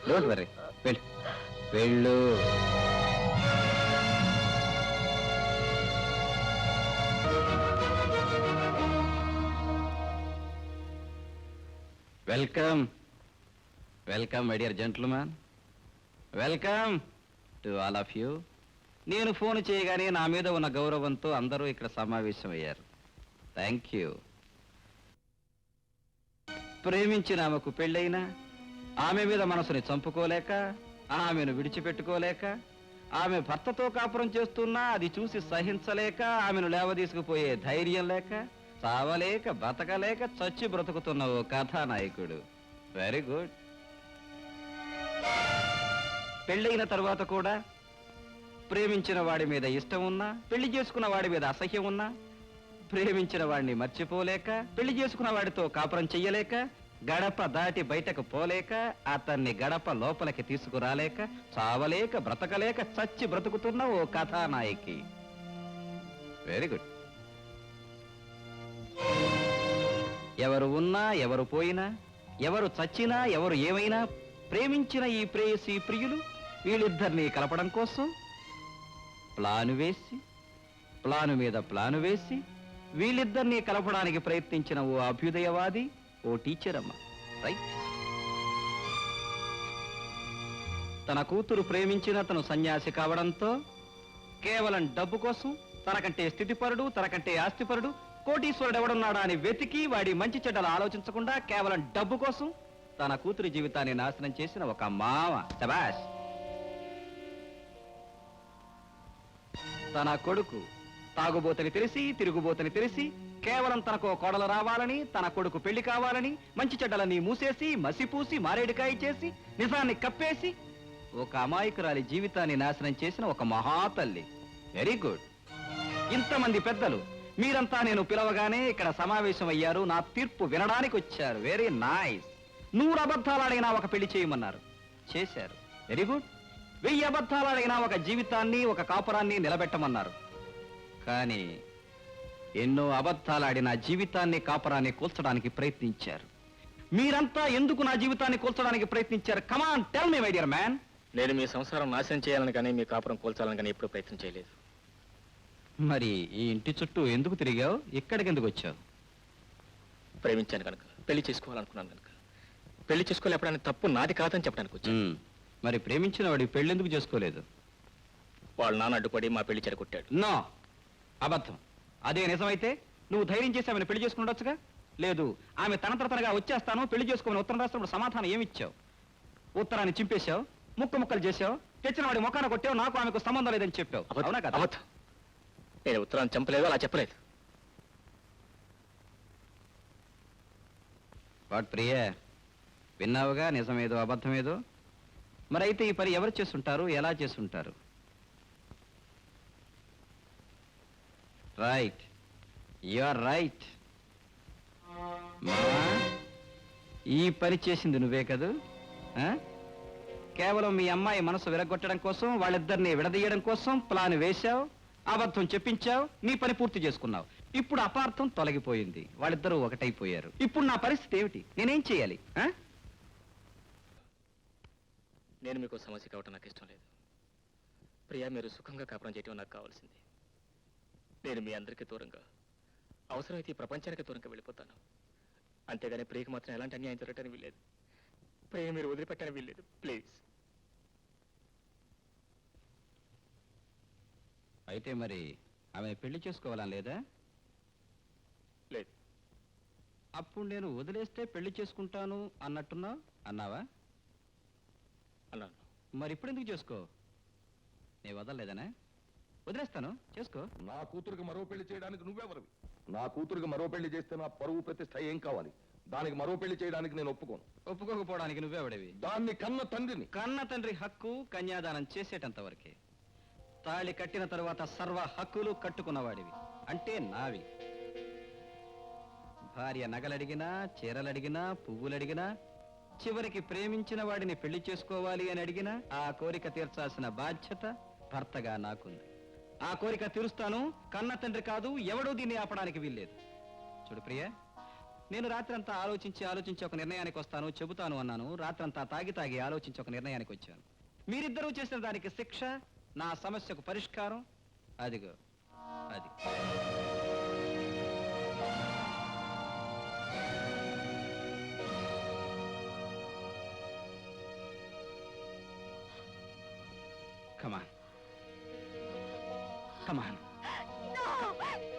డోంట్ వరీ, వెళ్ళు వెళ్ళు. Welcome welcome my dear gentlemen, welcome to all of you. నేను ఫోన్ చేయగానే నా మీద ఉన్న గౌరవంతో అందరూ ఇక్కడ సమావేశమయ్యారు. Thank you. ప్రేమించిన ఆమెకు పెళ్ళైనా, ఆమె మీద మనసుని చంపుకోలేక, ఆమెను విడిచిపెట్టుకోలేక, ఆమె భర్తతో కాపురం చేస్తున్నా అది చూసి సహించలేక, ఆమెను లేవదీసుకుపోయే ధైర్యం లేక, చావలేక బతకలేక చచ్చి బ్రతుకుతున్న ఓ కథానాయకుడు. Very good. పెళ్ళైన తర్వాత కూడా ప్రేమించిన వాడి మీద ఇష్టం ఉన్నా, పెళ్లి చేసుకున్న వాడి మీద అసహ్యం ఉన్నా, ప్రేమించిన వాడిని మర్చిపోలేక, పెళ్లి చేసుకున్న వాడితో కాపురం చెయ్యలేక, గడప దాటి బయటకు పోలేక, అతన్ని గడప లోపలికి తీసుకురాలేక, చావలేక బ్రతకలేక చచ్చి బ్రతుకుతున్న ఓ కథానాయకి. Very good. ఎవరు ఉన్నా, ఎవరు పోయినా, ఎవరు చచ్చినా, ఎవరు ఏమైనా, ప్రేమించిన ఈ ప్రేయసి ప్రియులు వీళ్ళిద్దరినీ కలపడం కోసం ప్లాను వేసి, ప్లాను మీద ప్లాను వేసి, వీళ్ళిద్దరినీ కలపడానికి ప్రయత్నించిన ఓ అభ్యుదయవాది, ఓ టీచర్ అమ్మ. రైట్. తన కూతురు ప్రేమించిన తను సన్యాసి కావడంతో కేవలం డబ్బు కోసం తనకంటే స్థితిపరుడు, తనకంటే ఆస్తిపరుడు, కోటీశ్వరుడు ఎవడున్నాడా అని వెతికి వాడి మంచి చెడ్డలు ఆలోచించకుండా కేవలం డబ్బు కోసం తన కూతురి జీవితాన్ని నాశనం చేసిన ఒక మామ. శభాష్. తన కొడుకు తాగుబోతని తెలిసి, తిరుగుబోతని తెలిసి, కేవలం తనకు కోడలు రావాలని, తన కొడుకు పెళ్లి కావాలని, మంచి చెడ్డలని మూసేసి, మసిపూసి, మారేడుకాయ చేసి, నిజాన్ని కప్పేసి ఒక అమాయకురాలి జీవితాన్ని నాశనం చేసిన ఒక మహాతల్లి. Very good. ఇంతమంది పెద్దలు మీరంతా నేను పిలవగానే ఇక్కడ సమావేశం అయ్యారు, నా తీర్పు వినడానికి వచ్చారు. Very nice. 100 అబద్ధాలాడైనా ఒక పెళ్లి చేయమన్నారు, చేశారు. Very good. 1000 అబద్ధాలాడైనా ఒక జీవితాన్ని, ఒక కాపురాన్ని నిలబెట్టమన్నారు. కానీ ఎన్నో అబద్ధాలాడిన జీవితాన్ని, కాపురాన్ని కూల్చడానికి ప్రయత్నించారు. మీరంతా ఎందుకు నా జీవితాన్ని కూల్చడానికి ప్రయత్నించారు? Come on tell me my dear man. నేను మీ సంసారం నాశనం చేయాలని కానీ మీ కాపురం కూల్చాలని కానీ ఎప్పుడూ ప్రయత్నం చేయలేదు. మరి ఈ ఇంటి చుట్టూ ఎందుకు తిరిగావు? ఇక్కడికి ఎందుకు వచ్చావు? ప్రేమించాను కనుక, పెళ్లి చేసుకోవాలనుకున్నాను కనుక. పెళ్లి చేసుకోలేపడానికి తప్పు నాది కాదని చెప్పడానికి వచ్చాను. మరి ప్రేమించిన వాడి పెళ్లి ఎందుకు చేసుకోలేదు? వాళ్ళ నాన్న అడ్డుపడి మా పెళ్లి చెడగొట్టాడు. నో, అబద్ధం. అదే నిజమైతే నువ్వు ధైర్యం చేసి ఆమెను పెళ్లి చేసుకుని ఉండొచ్చుగా. లేదు, ఆమె తనగా వచ్చేస్తాను పెళ్లి చేసుకోమని ఉత్తరం రాసినప్పుడు సమాధానం ఏమిచ్చావు? ఉత్తరాన్ని చింపేశావు, ముక్కలు చేశావు, తెచ్చిన వాడి ముఖాన కొట్టావు, నాకు ఆమెకు సంబంధం లేదని చెప్పావు. అవునా కదా? అబద్ధం. నేను ఉత్తరాన్ని చంపలేదు, అలా చెప్పలేదు. వాట్ ప్రియ, విన్నావుగా నిజమేదో అబద్ధమేదో. మరి అయితే ఈ పని ఎవరు చేస్తుంటారు, ఎలా చేస్తుంటారు? Right, you are right. ఈ పని చేసింది నువ్వే కదూ? కేవలం మీ అమ్మాయి మనసు విరగొట్టడం కోసం, వాళ్ళిద్దరిని విడదీయడం కోసం ప్లాన్ వేశావు, అబద్ధం చెప్పించావు, నీ పని పూర్తి చేసుకున్నావు. ఇప్పుడు అపార్థం తొలగిపోయింది, వాళ్ళిద్దరూ ఒకటైపోయారు. ఇప్పుడు నా పరిస్థితి ఏమిటి? నేనేం చేయాలి? నేను మీకు సమస్య కావటం నాకు ఇష్టం లేదు. ప్రియా, మీరు సుఖంగా కాపురం చేయటం నాకు కావాల్సింది. నేను మీ అందరికీ దూరంగా, అవసరమైతే ఈ ప్రపంచానికి దూరంగా వెళ్ళిపోతాను. అంతేగాని ప్రియకి మాత్రం ఎలాంటి అన్యాయం జరగటానికి వీల్లేదు. ప్రియ మీరు వదిలిపెట్టని వీల్లేదు, ప్లీజ్. అయితే మరి ఆమె పెళ్లి చేసుకోవాలని లేదా? లేదు. అప్పుడు నేను వదిలేస్తే పెళ్లి చేసుకుంటాను అన్నావా? అన్నాను. మరి ఇప్పుడు ఎందుకు చేసుకో? నేను వదలలేదనే? వదిలేస్తాను, చేసుకో. నా కూతురికి మరో పెళ్లి చేయడానికి నువ్వెవరివి? నా కూతురికి మరో పెళ్లి చేస్తే నా పరువు ప్రతిష్ట ఏం కావాలి? దానికి మరో పెళ్లి చేయడానికి నేను ఒప్పుకోను. ఒప్పుకోకపోవడానికి నువ్వెవడివి? దాన్ని కన్న తండ్రిని. కన్న తండ్రి హక్కు కన్యాదానం చేసేటంత వరకే. తాళి కట్టిన తరువాత సర్వ హక్కులు కట్టుకున్నవాడివి, అంటే నావి. భార్య నగలడిగినా, చీరలడిగినా, పువ్వులడిగినా, చివరికి ప్రేమించిన వాడిని పెళ్లి చేసుకోవాలి అని అడిగినా ఆ కోరిక తీర్చాల్సిన బాధ్యత భర్తగా నాకుంది. ఆ కోరిక తీరుస్తాను. కన్న తండ్రి కాదు, ఎవడూ దీన్ని ఆపడానికి వీల్లేదు. చూడు ప్రియ, నేను రాత్రంతా ఆలోచించి ఒక నిర్ణయానికి వస్తాను, చెబుతాను అన్నాను. రాత్రంతా తాగి ఆలోచించి ఒక నిర్ణయానికి వచ్చాను. మీరిద్దరూ చేసిన దానికి శిక్ష, నా సమస్యకు పరిష్కారం. అదిగో అది. Come on. Come on. No!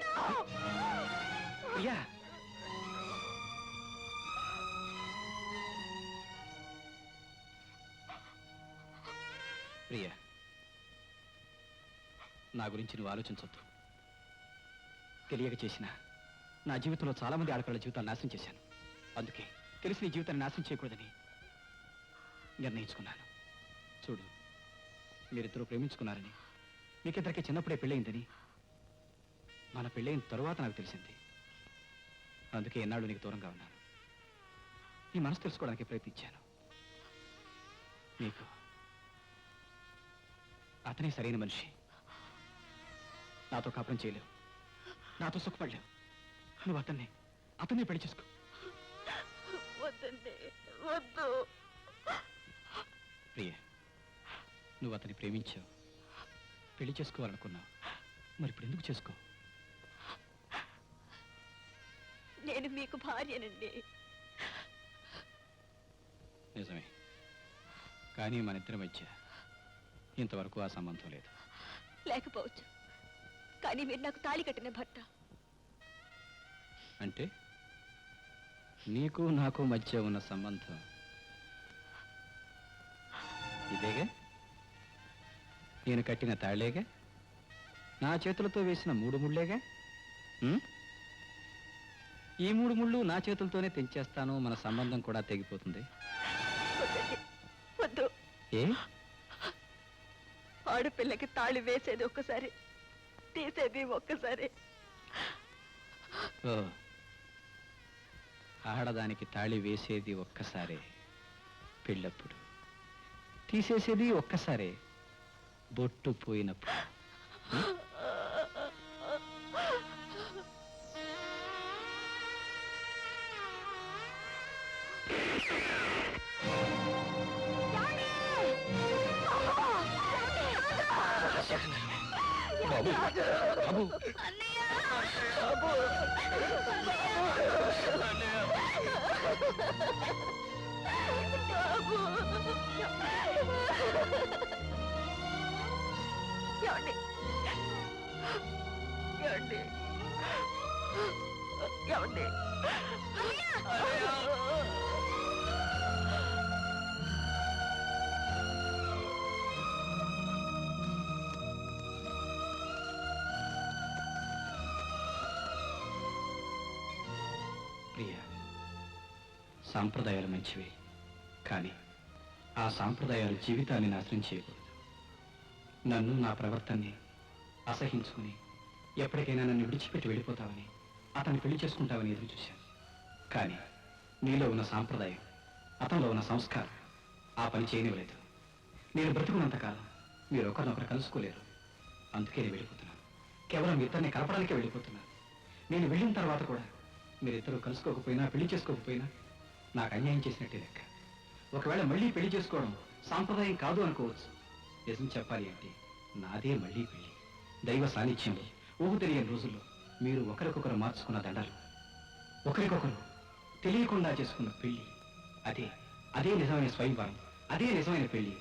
No! Priya, Priya, నా గురించి నువ్వు ఆలోచించొద్దు. తెలియక చేసిన నా జీవితంలో చాలా మంది ఆడపిల్లల జీవితాలు నాశనం చేశాను. అందుకే తెలిసి నీ జీవితాన్ని నాశనం చేయకూడదని నిర్ణయించుకున్నాను. చూడు, మీరిద్దరూ ప్రేమించుకున్నారని, మీకిద్దరికి చిన్నప్పుడే పెళ్ళయిందని మన పెళ్ళైన తరువాత నాకు తెలిసింది. అందుకే ఎన్నాళ్ళు నీకు దూరంగా ఉన్నాను. నీ మనసు తెలుసుకోవడానికి ప్రయత్నించాను. నీకు అతనే సరైన మనిషి. నాతో కాపురం చేయలేవు, నాతో సుఖపడలేవు. నువ్వు అతన్నే పెళ్లి చేసుకో. వద్దండి, వద్దు. ప్రియ, నువ్వు అతన్ని ప్రేమించావు, పెళ్లి చేసుకోవాలనుకున్నావు. మరి ఇప్పుడు ఎందుకు చేసుకో? నేను మీకు భార్యనండి. నిజమే, కానీ మన ఇద్దరి మధ్య ఇంతవరకు ఆ సంబంధం లేదు. లేకపోవచ్చు, కానీ మీరు నాకు తాళి కట్టిన భర్త. అంటే నీకు నాకు మధ్య ఉన్న సంబంధం ఇదేగా? నేను కట్టిన తాళేగా? నా చేతులతో వేసిన 3 ముళ్ళేగా? ఈ 3 ముళ్ళు నా చేతులతోనే తెంచేస్తాను. మన సంబంధం కూడా తెగిపోతుంది. వద్దు. ఏ? ఆడపిల్లకి తాళి వేసేది ఒక్కసారి, తీసేది ఒక్కసారి. ఓ, ఆడదానికి తాళి వేసేది ఒక్కసారే పెళ్ళప్పుడు, తీసేసేది ఒక్కసారే బొట్టు పోయినప్పుడు. బాబు, బాబు, ఏమండి? ఏమండి? ఏమండి? ప్రియ, సాంప్రదాయాలు మంచివి, కానీ ఆ సాంప్రదాయాలు జీవితాన్ని నాశనం చేయకూడదు. నన్ను, నా ప్రవర్తనని అసహించుకుని ఎప్పటికైనా నన్ను విడిచిపెట్టి వెళ్ళిపోతావని, అతన్ని పెళ్లి చేసుకుంటావని ఎదురు చూశాను. కానీ నీలో ఉన్న సాంప్రదాయం, అతనిలో ఉన్న సంస్కారం ఆ పని చేయనివ్వలేదు. నేను బ్రతుకున్నంతకాలం మీరు ఒకరినొకరు కలుసుకోలేరు. అందుకే నేను వెళ్ళిపోతున్నాను. కేవలం ఇద్దరిని కలపడానికే వెళ్ళిపోతున్నాను. నేను వెళ్ళిన తర్వాత కూడా మీరిద్దరూ కలుసుకోకపోయినా, పెళ్లి చేసుకోకపోయినా నాకు అన్యాయం చేసినట్టే లెక్క. ఒకవేళ మళ్ళీ పెళ్లి చేసుకోవడం సాంప్రదాయం కాదు అనుకోవచ్చు. నిజం చెప్పాలి అంటే నాదే మళ్ళీ పెళ్లి. దైవ సాన్నిధ్యంలో ఊహు తెలియని రోజుల్లో మీరు ఒకరికొకరు మార్చుకున్న దండలు, ఒకరికొకరు తెలియకుండా చేసుకున్న పెళ్లి, అదే నిజమైన స్వయంవరం, అదే నిజమైన పెళ్లి.